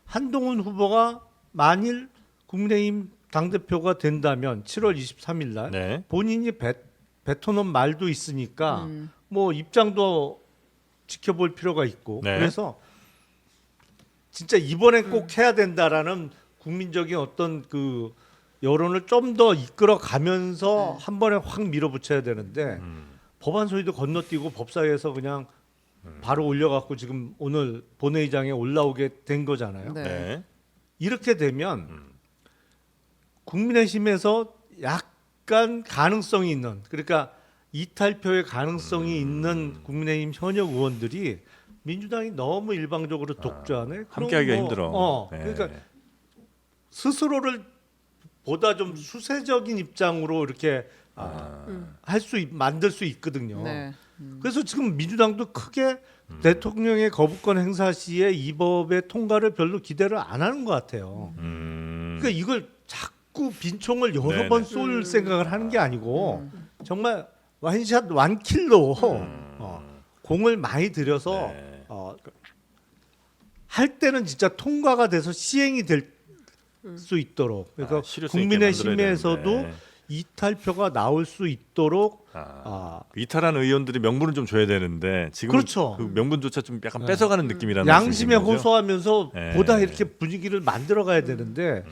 한동훈 후보가 만일 국민의힘 당대표가 된다면 7월 23일 날 네. 본인이 뱉어놓은 말도 있으니까 뭐 입장도 지켜볼 필요가 있고 네. 그래서 진짜 이번엔 꼭 해야 된다라는 국민적인 어떤 그 여론을 좀 더 이끌어 가면서 한 번에 확 밀어붙여야 되는데 법안 소위도 건너뛰고 법사위에서 그냥 바로 올려갖고 지금 오늘 본회의장에 올라오게 된 거잖아요. 네. 네. 이렇게 되면 국민의힘에서 약간 가능성이 있는 그러니까 이탈표의 가능성이 있는 국민의힘 현역 의원들이 민주당이 너무 일방적으로 독주하네. 그럼 함께하기가 뭐, 힘들어. 네. 그러니까 스스로를 보다 좀 수세적인 입장으로 이렇게 만들 수 있거든요. 네. 그래서 지금 민주당도 크게 대통령의 거부권 행사 시에 이 법의 통과를 별로 기대를 안 하는 것 같아요. 그러니까 이걸 자꾸 빈총을 여러 네네. 번 쏠 생각을 하는 게 아니고 정말 완샷 완킬로 공을 많이 들여서 네. 할 때는 진짜 통과가 돼서 시행이 될 수 있도록 그래서 실효성 있게 국민의힘에서도 만들어야 되는데. 이탈표가 나올 수 있도록 이탈한 의원들이 명분을 좀 줘야 되는데 지금 그렇죠. 그 명분조차 좀 약간 뺏어가는 느낌이라는 양심에 말씀이신 거죠? 호소하면서 네. 보다 이렇게 분위기를 만들어 가야 되는데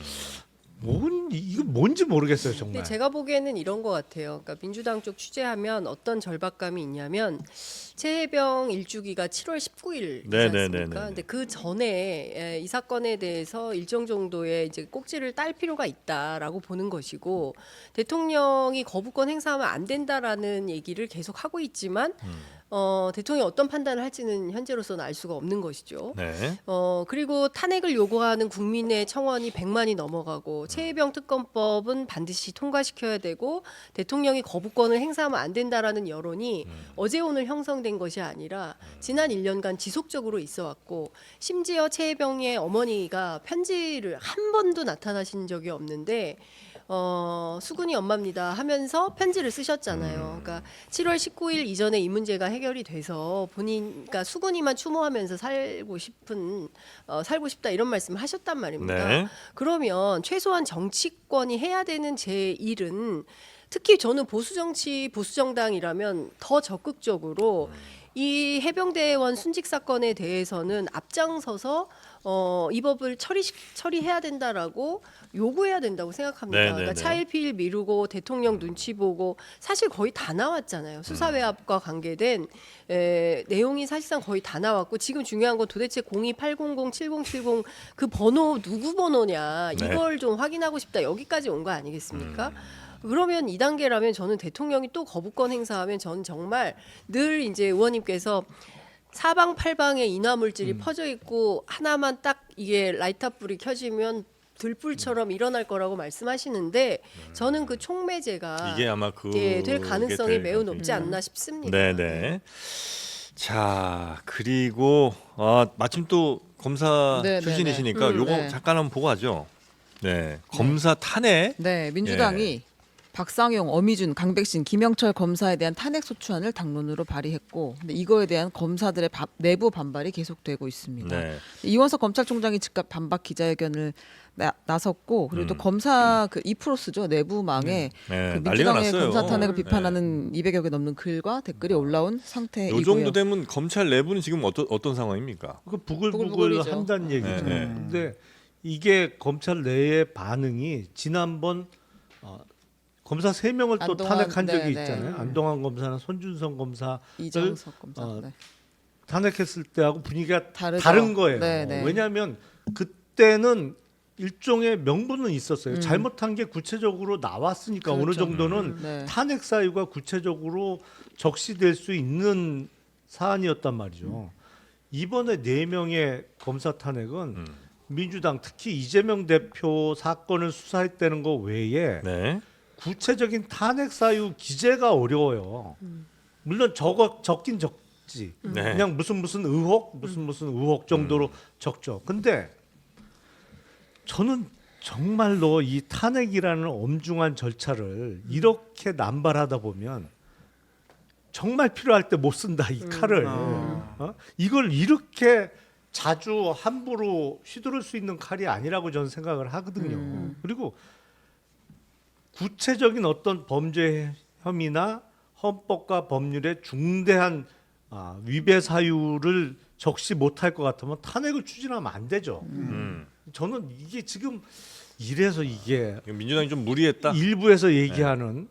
이거 뭔지 모르겠어요 정말. 근데 제가 보기에는 이런 것 같아요. 그러니까 민주당 쪽 취재하면 어떤 절박감이 있냐면 최혜병 일주기가 7월 19일이지 네네네네네. 않습니까? 근데 그 전에 이 사건에 대해서 일정 정도의 이제 꼭지를 딸 필요가 있다라고 보는 것이고 대통령이 거부권 행사하면 안 된다라는 얘기를 계속 하고 있지만 대통령이 어떤 판단을 할지는 현재로서는 알 수가 없는 것이죠. 네. 그리고 탄핵을 요구하는 국민의 청원이 100만이 넘어가고 최혜병 특검법은 반드시 통과시켜야 되고 대통령이 거부권을 행사하면 안 된다라는 여론이 어제 오늘 형성된 것이 아니라 지난 1년간 지속적으로 있어 왔고 심지어 최혜병의 어머니가 편지를 한 번도 나타나신 적이 없는데 수근이 엄마입니다 하면서 편지를 쓰셨잖아요. 그러니까 7월 19일 이전에 이 문제가 해결이 돼서 그러니까 수근이만 추모하면서 살고 싶다 이런 말씀을 하셨단 말입니다. 네. 그러면 최소한 정치권이 해야 되는 제 일은 특히 저는 보수정당이라면 더 적극적으로 이 해병대원 순직 사건에 대해서는 앞장서서 이 법을 처리해야 된다라고 요구해야 된다고 생각합니다. 네, 네, 그러니까 네. 차일피일 미루고 대통령 눈치 보고 사실 거의 다 나왔잖아요. 수사외압과 관계된 내용이 사실상 거의 다 나왔고 지금 중요한 건 도대체 02800 7070 그 번호 누구 번호냐 네. 이걸 좀 확인하고 싶다 여기까지 온 거 아니겠습니까? 그러면 이 단계라면 저는 대통령이 또 거부권 행사하면 저는 정말 늘 이제 의원님께서 사방팔방에 인화물질이 퍼져 있고 하나만 딱 이게 라이터 불이 켜지면 들불처럼 일어날 거라고 말씀하시는데 저는 그 총매제가 이게 아마 될 가능성이 될 매우 높지 않나 싶습니다. 네네. 자 그리고 마침 또 검사 네, 네, 출신이시니까 네. 요거 네. 잠깐 한번 보고 하죠. 네. 검사 탄핵. 네, 민주당이 박상용, 어미준, 강백신, 김영철 검사에 대한 탄핵 소추안을 당론으로 발의했고, 근데 이거에 대한 검사들의 내부 반발이 계속되고 있습니다. 네. 이원석 검찰총장이 즉각 반박 기자회견을 나섰고, 그리고 또 검사 그 이프로스죠 내부망에 네, 그 난리가 민주당의 났어요. 검사 탄핵을 네. 비판하는 200여 개 넘는 글과 댓글이 올라온 상태이고요. 요 정도 되면 검찰 내부는 지금 어떤 상황입니까? 그 부글부글 부글부글이죠. 한다는 얘기죠. 네, 네. 근데 이게 검찰 내의 반응이 지난번 검사 3명을 또 안동환, 탄핵한 적이 네, 있잖아요. 안동환 검사나 손준성 검사 이정석 검사. 네. 탄핵했을 때하고 분위기가 다르죠. 다른 거예요. 네, 네. 왜냐하면 그때는 일종의 명분은 있었어요. 잘못한 게 구체적으로 나왔으니까 어느 그렇죠. 정도는 네. 탄핵 사유가 구체적으로 적시될 수 있는 사안이었단 말이죠. 이번에 4명의 검사 탄핵은 민주당 특히 이재명 대표 사건을 수사했다는 거 외에 네. 구체적인 탄핵 사유 기재가 어려워요. 물론 적긴 적지. 네. 그냥 무슨 의혹, 무슨 의혹 정도로 적죠. 근데 저는 정말로 이 탄핵이라는 엄중한 절차를 이렇게 남발하다 보면 정말 필요할 때 못 쓴다 이 칼을. 이걸 이렇게 자주 함부로 휘두를 수 있는 칼이 아니라고 저는 생각을 하거든요. 그리고 구체적인 어떤 범죄 혐의나 헌법과 법률의 중대한 위배 사유를 적시 못할 것 같으면 탄핵을 추진하면 안 되죠. 저는 이게 지금 이래서 이게 민주당이 좀 무리했다. 일부에서 얘기하는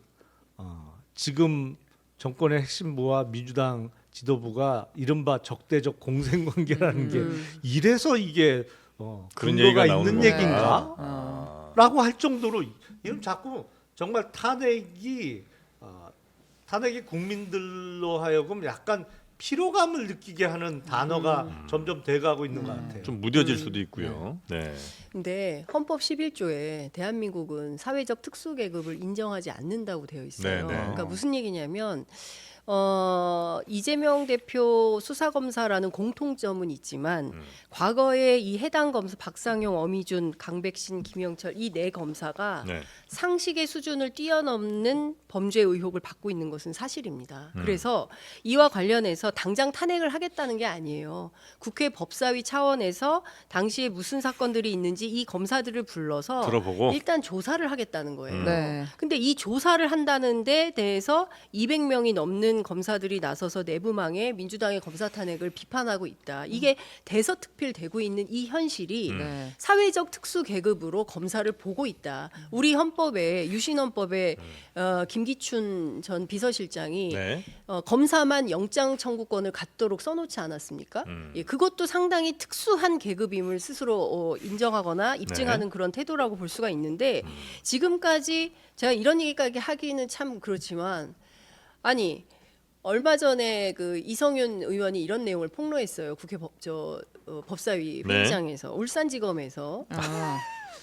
지금 정권의 핵심부와 민주당 지도부가 이른바 적대적 공생관계라는 게 이래서 이게 그런 근거가 얘기가 나오는 있는 거구나. 얘기인가? 라고 할 정도로 이건 자꾸 정말 탄핵이 국민들로 하여금 약간 피로감을 느끼게 하는 단어가 점점 돼가고 있는 것 같아요. 좀 무뎌질 수도 있고요. 네. 근데 헌법 11조에 대한민국은 사회적 특수 계급을 인정하지 않는다고 되어 있어요. 네, 네. 그러니까 무슨 얘기냐면 이재명 대표 수사검사라는 공통점은 있지만 과거에 이 해당 검사 박상용, 어미준, 강백신, 김영철 이 4검사가 네. 상식의 수준을 뛰어넘는 범죄 의혹을 받고 있는 것은 사실입니다. 그래서 이와 관련해서 당장 탄핵을 하겠다는 게 아니에요. 국회 법사위 차원에서 당시에 무슨 사건들이 있는지 이 검사들을 불러서 들어보고. 일단 조사를 하겠다는 거예요. 네. 근데 이 조사를 한다는 데 대해서 200명이 넘는 검사들이 나서서 내부망에 민주당의 검사 탄핵을 비판하고 있다. 이게 대서특필되고 있는 이 현실이 네. 사회적 특수 계급으로 검사를 보고 있다. 우리 헌법에 유신헌법에 김기춘 전 비서실장이 네. 검사만 영장 청구권을 갖도록 써놓지 않았습니까? 예, 그것도 상당히 특수한 계급임을 스스로 인정하거나 입증하는 그런 태도라고 볼 수가 있는데 지금까지 제가 이런 얘기까지 하기는 참 그렇지만 아니 얼마 전에 그 이성윤 의원이 이런 내용을 폭로했어요. 국회 법사위 네. 회의장에서 울산지검에서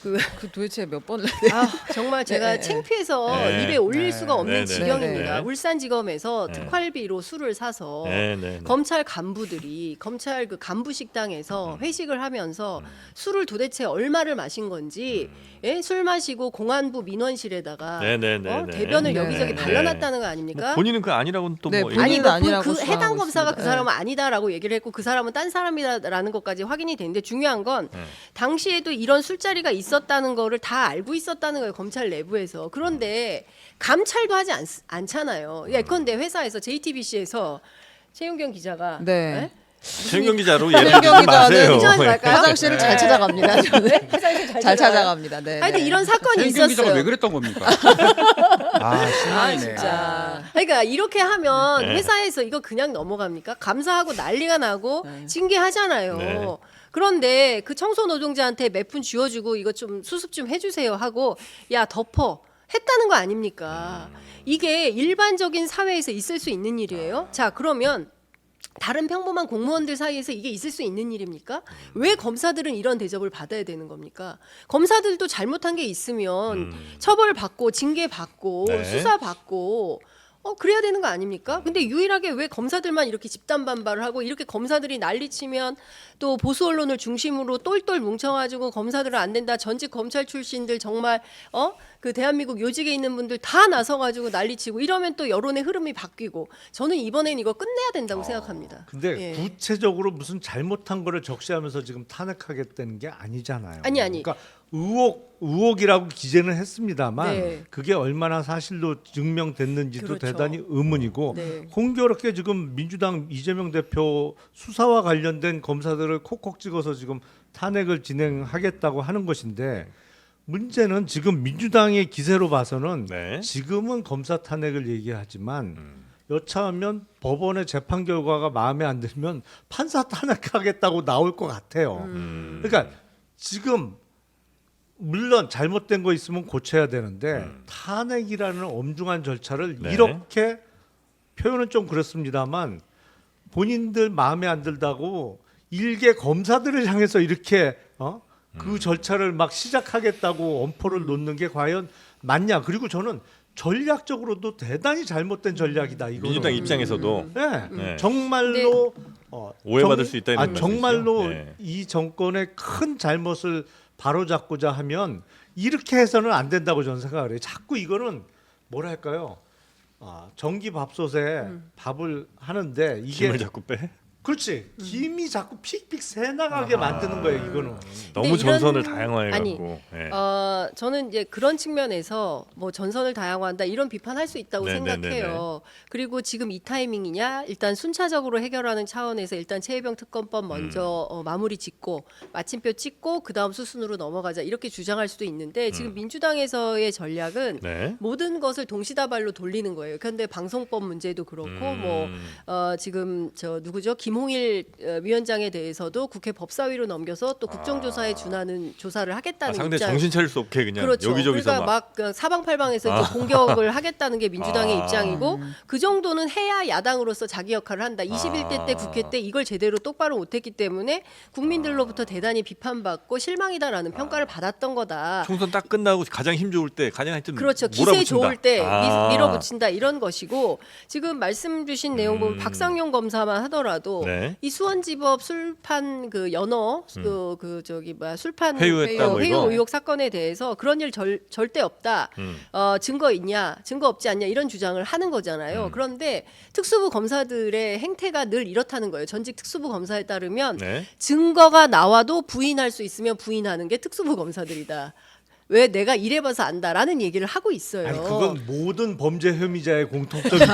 그 도대체 몇 번을 정말 제가 네. 창피해서 네. 입에 올릴 네. 수가 없는 네, 네. 지경입니다. 네. 울산지검에서 네. 특활비로 술을 사서 네. 검찰 간부들이 검찰 그 간부 식당에서 회식을 하면서 술을 도대체 얼마를 마신 건지 예? 술 마시고 공안부 민원실에다가 대변을 네. 여기저기 네. 발라놨다는 거 뭐 아닙니까? 본인은 그 아니라고는 또 네, 뭐 본인은 아니 얘기- 아니라고 그 주장하고 해당 검사가 그 있습니다. 사람은 아니다라고 얘기를 했고 그 사람은 딴 사람이다라는 것까지 확인이 됐는데 중요한 건 당시에도 이런 술자리가 있었다는 거를 다 알고 있었다는 거예요 검찰 내부에서. 그런데 감찰도 하지 않잖아요. 예컨대 회사에서 JTBC에서 최윤경 기자가 네. 최은경 기자로 예를 최은경 들지 마세요. 기자는 인정하지 말까요? 화장실을 잘 찾아갑니다. 저는 회사에서 잘 찾아가요. 찾아갑니다. 네. 하여튼 이런 사건이 최은경 기자가 있었어요. 왜 그랬던 겁니까? 아, 신나네. 진짜. 그러니까 이렇게 하면 네. 회사에서 이거 그냥 넘어갑니까? 감사하고 난리가 나고 징계하잖아요. 네. 그런데 그 청소 노동자한테 몇 푼 쥐어주고 이거 좀 수습 좀 해주세요 하고 야 덮어 했다는 거 아닙니까? 이게 일반적인 사회에서 있을 수 있는 일이에요. 자 그러면 다른 평범한 공무원들 사이에서 이게 있을 수 있는 일입니까? 왜 검사들은 이런 대접을 받아야 되는 겁니까? 검사들도 잘못한 게 있으면 처벌받고 징계받고 네. 수사받고 그래야 되는 거 아닙니까? 근데 유일하게 왜 검사들만 이렇게 집단 반발을 하고 이렇게 검사들이 난리치면 또 보수 언론을 중심으로 똘똘 뭉쳐가지고 검사들은 안 된다. 전직 검찰 출신들 정말 그 대한민국 요직에 있는 분들 다 나서가지고 난리치고 이러면 또 여론의 흐름이 바뀌고 저는 이번엔 이거 끝내야 된다고 생각합니다. 근데 예. 구체적으로 무슨 잘못한 거를 적시하면서 지금 탄핵하겠다는 게 아니잖아요. 아니. 그러니까 의혹이라고 기재는 했습니다만 네. 그게 얼마나 사실로 증명됐는지도 그렇죠. 대단히 의문이고 네. 공교롭게 지금 민주당 이재명 대표 수사와 관련된 검사들을 콕콕 찍어서 지금 탄핵을 진행하겠다고 하는 것인데 문제는 지금 민주당의 기세로 봐서는 네. 지금은 검사 탄핵을 얘기하지만 여차하면 법원의 재판 결과가 마음에 안 들면 판사 탄핵하겠다고 나올 것 같아요. 그러니까 지금 물론 잘못된 거 있으면 고쳐야 되는데 탄핵이라는 엄중한 절차를 네. 이렇게 표현은 좀 그렇습니다만 본인들 마음에 안 들다고 일개 검사들을 향해서 이렇게 그 절차를 막 시작하겠다고 엄포를 놓는 게 과연 맞냐? 그리고 저는 전략적으로도 대단히 잘못된 전략이다. 이거는. 민주당 입장에서도 네, 네. 정말로 오해받을 수 있다는 말씀이시죠? 정말로 네. 이 정권의 큰 잘못을 바로잡고자 하면 이렇게 해서는 안 된다고 저는 생각을 해요. 자꾸 이거는 뭐랄까요? 전기 밥솥에 밥을 하는데 이게 김을 자꾸 빼? 그렇지 김이 자꾸 픽픽 새 나가게 만드는 거예요. 이거는. 너무 이런- 전선을 다양화해 아니, 갖고. 네. 저는 이제 그런 측면에서 뭐 전선을 다양화한다 이런 비판할 수 있다고 네, 생각해요. 그리고 지금 이 타이밍이냐? 일단 순차적으로 해결하는 차원에서 일단 최혜병 특검법 먼저 마무리 짓고 마침표 찍고 그 다음 수순으로 넘어가자 이렇게 주장할 수도 있는데 지금 민주당에서의 전략은 네. 모든 것을 동시다발로 돌리는 거예요. 그런데 방송법 문제도 그렇고 지금 저 누구죠? 김홍일 위원장에 대해서도 국회 법사위로 넘겨서 또 국정조사에 준하는 조사를 하겠다는 상대 입장. 정신 차릴 수 없게 그냥 그렇죠. 여기저기서 그러니까 막 막 그냥 사방팔방에서 이제 공격을 하겠다는 게 민주당의 입장이고 그 정도는 해야 야당으로서 자기 역할을 한다. 21대 때 국회 때 이걸 제대로 똑바로 못했기 때문에 국민들로부터 대단히 비판받고 실망이다라는 평가를 받았던 거다. 총선 딱 끝나고 가장 힘 좋을 때 가장 하여튼 그렇죠. 기세 몰아붙인다. 좋을 때 아. 밀어붙인다 이런 것이고 지금 말씀 주신 내용 보면 박상용 검사만 하더라도 네. 이 수원지법 술판 그 연어 그 저기 뭐야 술판 회유했다 뭐 회유 이거? 의혹 사건에 대해서 그런 일 절대 없다. 증거 있냐 증거 없지 않냐 이런 주장을 하는 거잖아요. 그런데 특수부 검사들의 행태가 늘 이렇다는 거예요. 전직 특수부 검사에 따르면 네. 증거가 나와도 부인할 수 있으면 부인하는 게 특수부 검사들이다. 왜 내가 이래봐서 안다라는 얘기를 하고 있어요. 아니 그건 모든 범죄 혐의자의 공통점이고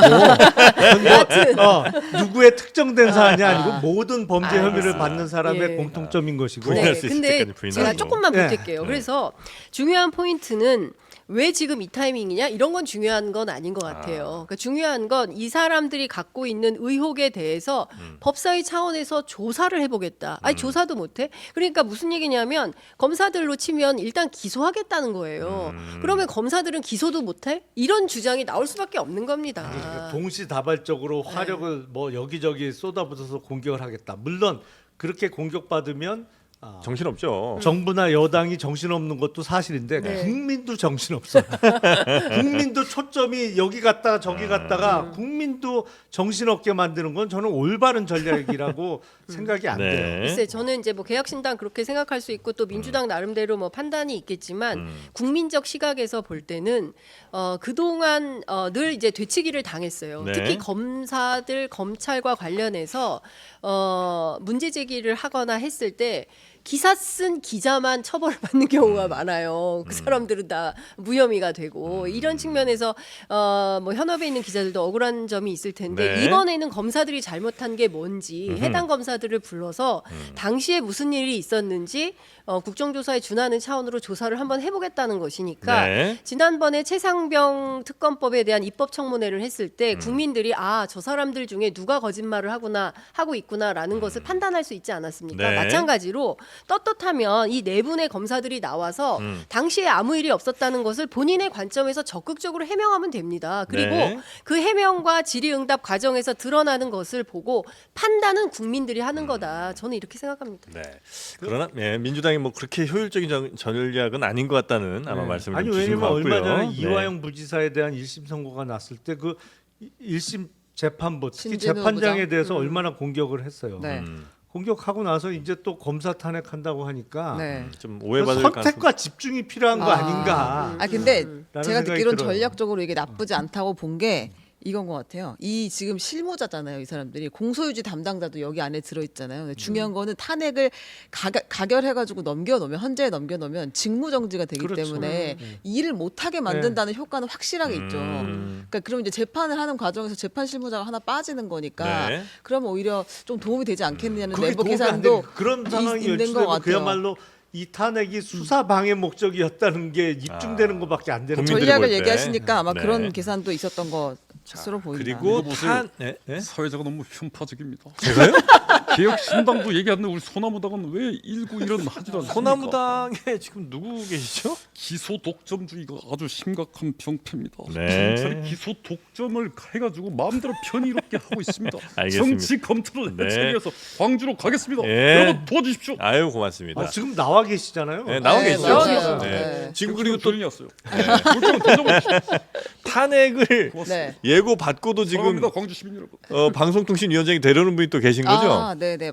누구의 특정된 사안이 아니고 모든 범죄 혐의를 받는 사람의 예. 공통점인 것이고 부인할 수 있을 근데 때까지 부인하는 제가 거. 조금만 네. 부탁해요. 그래서 중요한 포인트는 왜 지금 이 타이밍이냐 이런 건 중요한 건 아닌 것 같아요. 그러니까 중요한 건 이 사람들이 갖고 있는 의혹에 대해서 법사위 차원에서 조사를 해보겠다. 아니 조사도 못해? 그러니까 무슨 얘기냐면 검사들로 치면 일단 기소하겠다는 거예요. 그러면 검사들은 기소도 못해? 이런 주장이 나올 수밖에 없는 겁니다. 동시다발적으로 화력을 뭐 여기저기 쏟아붓어서 공격을 하겠다. 물론 그렇게 공격받으면 정신없죠. 정부나 여당이 정신없는 것도 사실인데 네. 국민도 정신없어. 국민도 초점이 여기 갔다가 저기 갔다가 국민도 정신없게 만드는 건 저는 올바른 전략이라고 생각이 안 돼요. 글쎄 저는 이제 뭐 개혁신당 그렇게 생각할 수 있고 또 민주당 나름대로 뭐 판단이 있겠지만 국민적 시각에서 볼 때는 그동안 늘 이제 되치기를 당했어요. 네. 특히 검사들 검찰과 관련해서 문제 제기를 하거나 했을 때 기사 쓴 기자만 처벌을 받는 경우가 많아요. 그 사람들은 다 무혐의가 되고 이런 측면에서 뭐 현업에 있는 기자들도 억울한 점이 있을 텐데 네. 이번에는 검사들이 잘못한 게 뭔지 해당 검사들을 불러서 당시에 무슨 일이 있었는지 국정조사에 준하는 차원으로 조사를 한번 해보겠다는 것이니까 네. 지난번에 최상병 특검법에 대한 입법 청문회를 했을 때 국민들이 저 사람들 중에 누가 거짓말을 하고 있구나라는 것을 판단할 수 있지 않았습니까? 네. 마찬가지로 떳떳하면 이 네 분의 검사들이 나와서 당시에 아무 일이 없었다는 것을 본인의 관점에서 적극적으로 해명하면 됩니다. 그리고 네. 그 해명과 질의응답 과정에서 드러나는 것을 보고 판단은 국민들이 하는 거다. 저는 이렇게 생각합니다. 네. 그러나 민주당이 뭐 그렇게 효율적인 전략은 아닌 것 같다는 아마 말씀을 아니 좀 주신 것 왜냐면 같고요. 얼마 전에 네. 이화영 부지사에 대한 1심 선고가 났을 때 그 1심 재판부 특히 신진우 재판장에 부장. 대해서 얼마나 공격을 했어요. 네. 공격하고 나서 이제 또 검사 탄핵한다고 하니까 네. 좀 그 오해받을 선택과 집중이 필요한 거 아닌가. 근데 라는 제가 생각이 듣기로는 들어요. 전략적으로 이게 나쁘지 않다고 본 게 이건 것 같아요. 이 지금 실무자잖아요, 이 사람들이. 공소유지 담당자도 여기 안에 들어있잖아요. 근데 중요한 거는 탄핵을 가결해가지고 넘겨놓으면, 헌재에 넘겨놓으면 직무정지가 되기 그렇죠. 때문에 일을 못하게 만든다는 효과는 확실하게 있죠. 그러니까 그럼 이제 재판을 하는 과정에서 재판 실무자가 하나 빠지는 거니까 네. 그러면 오히려 좀 도움이 되지 않겠느냐는 그게 내부 도움이 안 계산도 되는 그런 상황이 있는 것 연출되고 같아요. 그야말로 이 탄핵이 수사 방해 목적이었다는 게 입증되는 것밖에 안 되는 국민들이 전략을 볼 때. 얘기하시니까 아마 네. 그런 계산도 있었던 것으로 보입니다. 그리고 이거 보세요. 네? 사회자가 너무 편파적입니다. 제가요? 개혁신당도 얘기하는데 우리 소나무당은 왜 191은 하지 않습니까? 소나무당에 지금 누구 계시죠? 기소 독점주의가 아주 심각한 병폐입니다. 네. 검찰이 기소 독점을 해가지고 마음대로 편의롭게 하고 있습니다. 알겠습니다. 정치 검토를 네. 해체해서 광주로 가겠습니다. 예. 여러분 도와주십시오. 아유 고맙습니다. 지금 나와 계시잖아요. 네, 나와 네, 계시죠. 나와 계세요. 네. 네. 지금 그리고 또 조용히 왔어요. 물좀 던져보십시오. 탄핵을 네. 예고 받고도 지금 사랑합니다, 광주 시민 여러분. 방송통신위원장이 되려는 분이 또 계신 거죠? 아, 네네.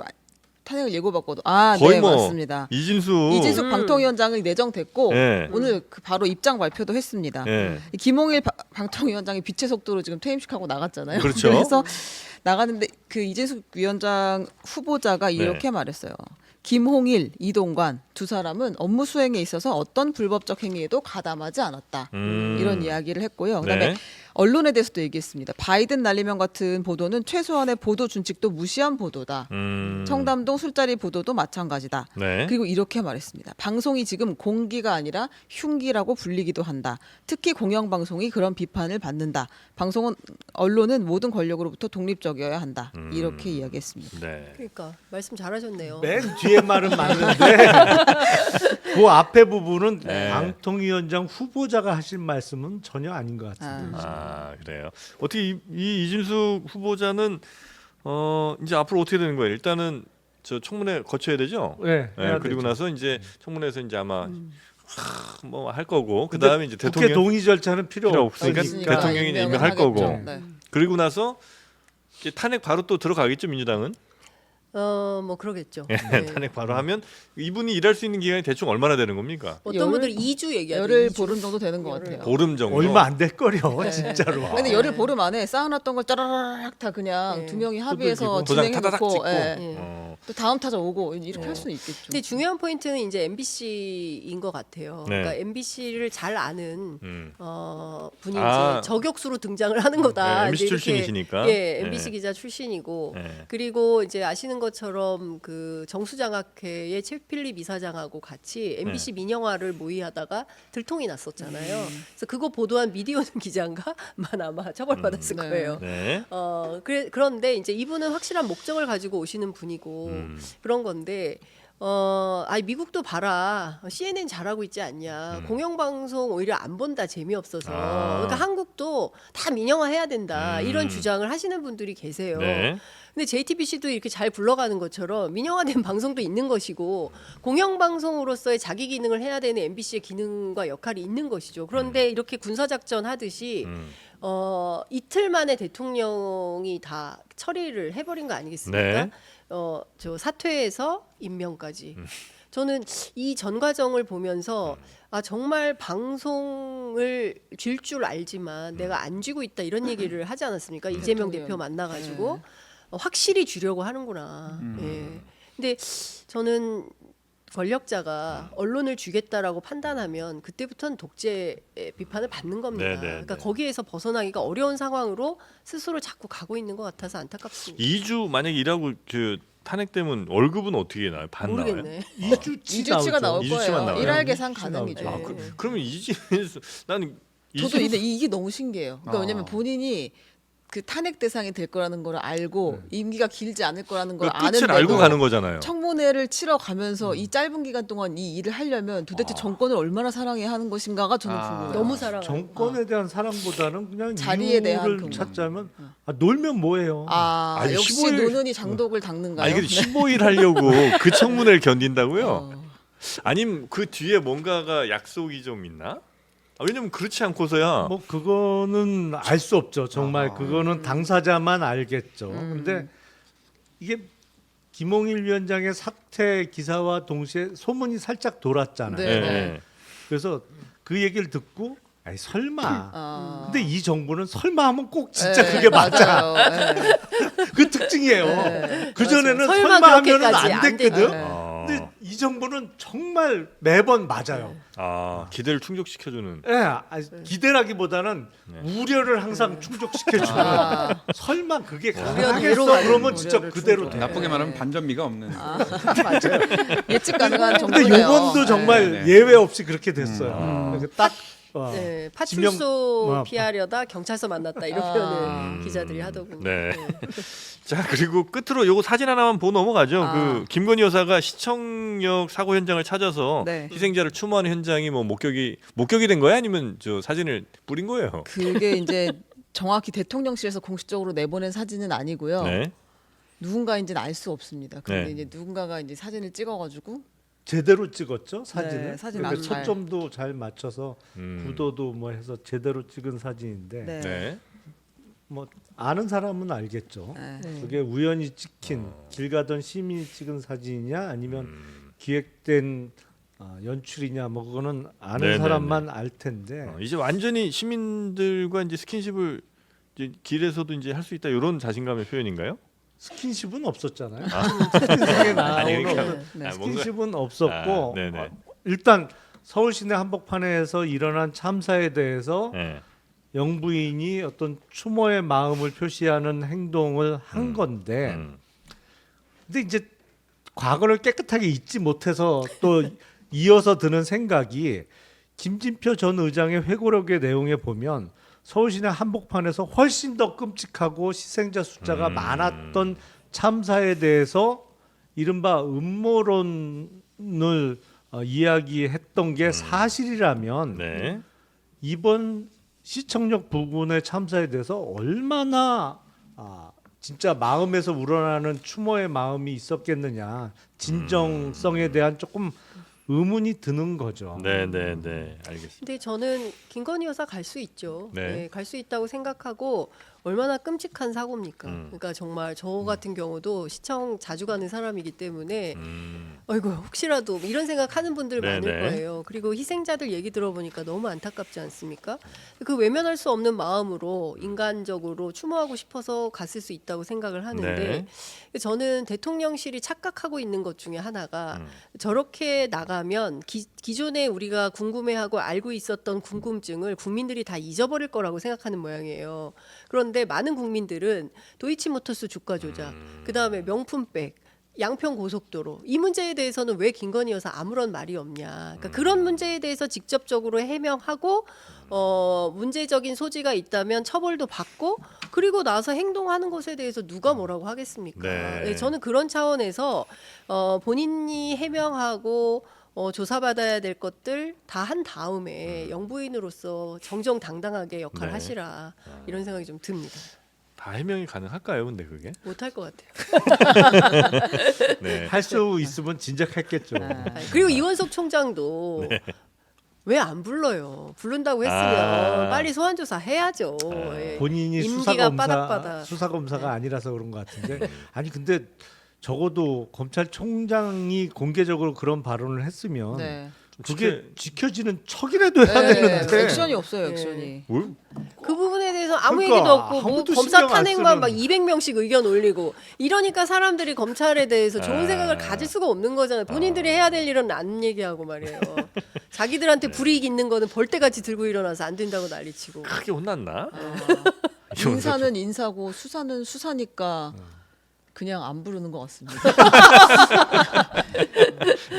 탄핵을 예고받고도. 거의 네, 뭐 맞습니다. 이진숙. 이진숙 방통위원장이 내정됐고 네. 오늘 바로 입장 발표도 했습니다. 네. 이 김홍일 방통위원장이 빛의 속도로 지금 퇴임식하고 나갔잖아요. 그렇죠. 그래서 나가는데 그 이진숙 위원장 후보자가 이렇게 말했어요. 김홍일, 이동관 두 사람은 업무 수행에 있어서 어떤 불법적 행위에도 가담하지 않았다. 이런 이야기를 했고요. 그다음에 네. 언론에 대해서도 얘기했습니다. 바이든 날리면 같은 보도는 최소한의 보도 준칙도 무시한 보도다. 청담동 술자리 보도도 마찬가지다. 네. 그리고 이렇게 말했습니다. 방송이 지금 공기가 아니라 흉기라고 불리기도 한다. 특히 공영방송이 그런 비판을 받는다. 방송은 언론은 모든 권력으로부터 독립적이어야 한다. 이렇게 이야기했습니다. 네. 그러니까 말씀 잘하셨네요. 맨 뒤에 말은 맞는데 그 앞에 부분은 네. 방통위원장 후보자가 하신 말씀은 전혀 아닌 것 같은데. 아 그래요. 어떻게 이 이진숙 후보자는 이제 앞으로 어떻게 되는 거예요? 일단은 저 청문회 거쳐야 되죠. 네, 네, 해야 그리고 되죠. 나서 이제 청문회에서 이제 아마 뭐 할 거고 그 근데 다음에 이제 국회 대통령 동의 절차는 필요 없으니까 없으니까 대통령이 임명을 임명할 하겠죠. 거고. 네. 그리고 나서 이제 탄핵 바로 또 들어가겠죠 민주당은. 뭐 그러겠죠. 네. 탄핵 바로 하면 이분이 일할 수 있는 기간이 대충 얼마나 되는 겁니까? 어떤 분들이 2주 얘기하죠. 열흘 2주. 보름 정도 되는 것 같아요. 보름 정도. 얼마 안 될 거려 진짜로. 근데 열흘 보름 안에 쌓아놨던 걸 짜라락 다 그냥 네. 두 명이 합의해서 도장 진행해놓고 타다닥 찍고. 예. 예. 또 다음 타자 오고 이렇게 할 수는 있겠죠. 근데 중요한 포인트는 이제 MBC인 것 같아요. 네. 그러니까 MBC를 잘 아는 분이 아. 이제 저격수로 등장을 하는 거다. 네, MBC 이제 이렇게, 출신이시니까. 예, MBC 네. 기자 출신이고 네. 그리고 이제 아시는 것처럼 그 정수장학회의 최필립 이사장하고 같이 MBC 민영화를 모의하다가 들통이 났었잖아요. 그래서 그거 보도한 미디어는 기자인가만 아마 처벌받았을 네. 거예요. 네. 그런데 이제 이분은 확실한 목적을 가지고 오시는 분이고 그런 건데 미국도 봐라. CNN 잘하고 있지 않냐. 공영방송 오히려 안 본다. 재미없어서. 그러니까 한국도 다 민영화해야 된다. 이런 주장을 하시는 분들이 계세요. 네. 근데 JTBC도 이렇게 잘 굴러가는 것처럼 민영화된 방송도 있는 것이고 공영방송으로서의 자기 기능을 해야 되는 MBC의 기능과 역할이 있는 것이죠. 그런데 이렇게 군사작전 하듯이 이틀 만에 대통령이 다 처리를 해버린 거 아니겠습니까? 네. 저 사퇴에서 임명까지. 저는 이 전 과정을 보면서 정말 방송을 쥘 줄 알지만 내가 안 쥐고 있다 이런 얘기를 하지 않았습니까? 이재명 대표 만나가지고 확실히 주려고 하는구나. 예. 근데 저는 권력자가 언론을 주겠다라고 판단하면 그때부터는 독재 비판을 받는 겁니다. 네, 네, 그러니까 네. 거기에서 벗어나기가 어려운 상황으로 스스로 자꾸 가고 있는 것 같아서 안타깝습니다. 2주 만약에 일하고 그 탄핵되면 월급은 어떻게 나요? 반 나와요? 모르겠네. 2주치가 나올 이주치만 거예요. 나와요? 일할 계산 이주치 가능이죠. 나오죠. 그러면 이집에서 나는 저도 근데 이게 너무 신기해요. 그러니까 어. 왜냐면 본인이 그 탄핵 대상이 될 거라는 걸 알고 임기가 길지 않을 거라는 걸 그 끝을 아는데도 알고 가는 거잖아요. 청문회를 치러 가면서 이 짧은 기간 동안 이 일을 하려면 도대체 정권을 얼마나 사랑해야 하는 것인가가 저는 궁금해요. 너무 사랑하는. 정권에 대한 사랑보다는 그냥 자리에 대한 이유를 그- 찾자면 놀면 뭐해요. 아니, 역시 15일 노는이 장독을 닦는가요? 아니 근데 15일 하려고 그 청문회를 견딘다고요? 어. 아니면 그 뒤에 뭔가가 약속이 좀 있나? 왜냐면 그렇지 않고서야 뭐 그거는 알 수 없죠. 정말 그거는 당사자만 알겠죠. 근데 이게 김홍일 위원장의 사퇴 기사와 동시에 소문이 살짝 돌았잖아요. 네. 네. 그래서 그 얘기를 듣고 아이 설마. 근데 이 정부는 설마 하면 꼭 진짜 네, 그게 맞아. 맞아요. 네. 그 특징이에요. 그 전에는 설마 설마 하면은 그렇게까지 안 안 되죠. 됐거든. 네. 근데 이 정부는 정말 매번 맞아요. 기대를 충족시켜주는. 예, 기대라기보다는 우려를 항상 충족시켜주는. 설마 그게 가능하겠어? 가는 그러면 진짜 우려를 그대로 충족. 돼. 나쁘게 말하면 반전미가 없는. 맞아요. 예측 가능한 근데 정도네요. 요번도 정말 네. 예외 없이 그렇게 됐어요. 그래서 딱 네, 지명- 파출소 피하려다 경찰서 만났다 이런 표현을 기자들이 하더군요. 네. 자 그리고 끝으로 요거 사진 하나만 보고 넘어가죠. 그 김건희 여사가 시청역 사고 현장을 찾아서 네. 희생자를 추모하는 현장이 뭐 목격이 된 거야? 아니면 저 사진을 뿌린 거예요? 그게 이제 정확히 대통령실에서 공식적으로 내보낸 사진은 아니고요. 네. 누군가인지는 알 수 없습니다. 근데 네. 이제 누군가가 이제 사진을 찍어가지고 제대로 찍었죠 사진을. 네, 사진 그러니까 아주 잘. 초점도 잘 맞춰서 구도도 뭐 해서 제대로 찍은 사진인데 네. 네. 뭐 아는 사람은 알겠죠. 네. 그게 우연히 찍힌 길 가던 시민이 찍은 사진이냐 아니면 기획된 연출이냐 뭐 그거는 아는 네네네. 사람만 알 텐데. 이제 완전히 시민들과 이제 스킨십을 이제 길에서도 이제 할 수 있다 이런 자신감의 표현인가요? 스킨십은 없었잖아요. 세상에 아니, 나오는 그러니까 뭔가 스킨십은 없었고 네네. 일단 서울 시내 한복판에서 일어난 참사에 대해서 네. 영부인이 어떤 추모의 마음을 표시하는 행동을 한 건데 근데 이제 과거를 깨끗하게 잊지 못해서 또 이어서 드는 생각이 김진표 전 의장의 회고록의 내용에 보면 서울 시내 한복판에서 훨씬 더 끔찍하고 희생자 숫자가 많았던 참사에 대해서 이른바 음모론을 이야기했던 게 사실이라면 네. 이번 시청역 부근의 참사에 대해서 얼마나 진짜 마음에서 우러나는 추모의 마음이 있었겠느냐 진정성에 대한 조금 의문이 드는 거죠. 네네네 알겠습니다. 근데 저는 김건희 여사 갈 수 있죠. 네. 네, 갈 수 있다고 생각하고 얼마나 끔찍한 사고입니까? 그러니까 정말 저 같은 경우도 시청 자주 가는 사람이기 때문에 아이고 혹시라도 이런 생각하는 분들 많을 네네. 거예요. 그리고 희생자들 얘기 들어보니까 너무 안타깝지 않습니까? 그 외면할 수 없는 마음으로 인간적으로 추모하고 싶어서 갔을 수 있다고 생각을 하는데 저는 대통령실이 착각하고 있는 것 중에 하나가 저렇게 나가면 기존에 우리가 궁금해하고 알고 있었던 궁금증을 국민들이 다 잊어버릴 거라고 생각하는 모양이에요. 그런데 많은 국민들은 도이치모터스 주가 조작, 그다음에 명품백, 양평 고속도로 이 문제에 대해서는 왜 김건희 여사 아무런 말이 없냐. 그러니까 그런 문제에 대해서 직접적으로 해명하고 문제적인 소지가 있다면 처벌도 받고 그리고 나서 행동하는 것에 대해서 누가 뭐라고 하겠습니까? 네. 네, 저는 그런 차원에서 본인이 해명하고 조사받아야 될 것들 다 한 다음에 영부인으로서 정정당당하게 역할을 네. 하시라 이런 생각이 좀 듭니다. 다 해명이 가능할까요? 근데 그게? 못할 것 같아요. 네. 할 수 있으면 진작 했겠죠. 그리고 이원석 총장도 네. 왜 안 불러요? 부른다고 했으면 아. 빨리 소환 조사 해야죠. 예. 본인이 임기가 빠닥빠닥. 수사 검사가 아니라서 그런 것 같은데 아니 근데 적어도 검찰총장이 공개적으로 그런 발언을 했으면 네. 그게 지켜지는 척이라도 해야 네, 되는데 액션이 없어요, 네. 액션이. 뭘? 그 부분에 대해서 아무 그러니까, 얘기도 없고 뭐 아무도 검사 신경 안 탄핵만 쓰는- 막 200명씩 의견 올리고 이러니까 사람들이 검찰에 대해서 좋은 아. 생각을 가질 수가 없는 거잖아요. 본인들이 해야 될 일은 안 얘기하고 말이에요. 자기들한테 불이익 있는 거는 벌떼같이 들고 일어나서 안 된다고 난리치고. 크게 혼났나? 인사는 인사고 수사는 수사니까 그냥 안 부르는 것 같습니다.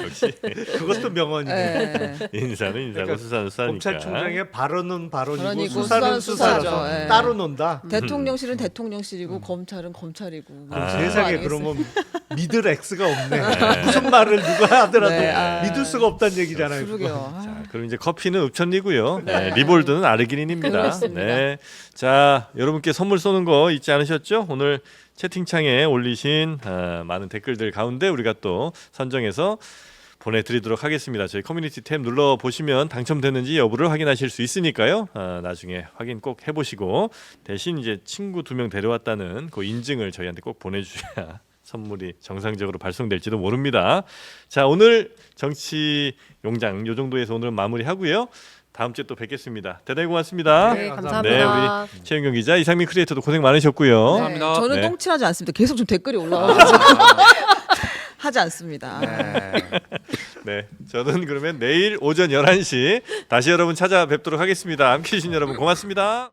역시 그것도 명언이네. 네. 인사는 인사고 그러니까 수사는 수사니까. 검찰총장의 발언은 발언이고 발언이고 수사는 수사는 수사죠. 수사죠. 예. 따로 논다. 대통령실은 대통령실이고 검찰은 검찰이고. 아. 세상에 아니겠어요? 그러면 믿을 X가 없네. 무슨 말을 누가 하더라도 네, 아. 믿을 수가 없다는 얘기잖아요. 그러게요. 아. 자, 그럼 이제 커피는 읍천리고요. 네, 리볼드는 아르기닌입니다. 그렇습니다. 네. 자, 여러분께 선물 쏘는 거 잊지 않으셨죠? 오늘 채팅창에 올리신 많은 댓글들 가운데 우리가 또 선정해서 보내드리도록 하겠습니다. 저희 커뮤니티 탭 눌러보시면 당첨됐는지 여부를 확인하실 수 있으니까요. 나중에 확인 꼭 해보시고 대신 이제 친구 2명 데려왔다는 그 인증을 저희한테 꼭 보내주셔야 선물이 정상적으로 발송될지도 모릅니다. 자, 오늘 정치 용장 요 정도에서 오늘 마무리하고요. 다음 주에 또 뵙겠습니다. 대단히 고맙습니다. 네, 감사합니다. 네, 감사합니다. 우리 최영경 기자, 이상민 크리에이터도 고생 많으셨고요. 감사합니다. 저는 네. 똥칠하지 않습니다. 계속 좀 댓글이 올라와가지고 하지 않습니다. 네, 저는 그러면 내일 오전 11시 다시 여러분 찾아뵙도록 하겠습니다. 함께해 주신 여러분 고맙습니다.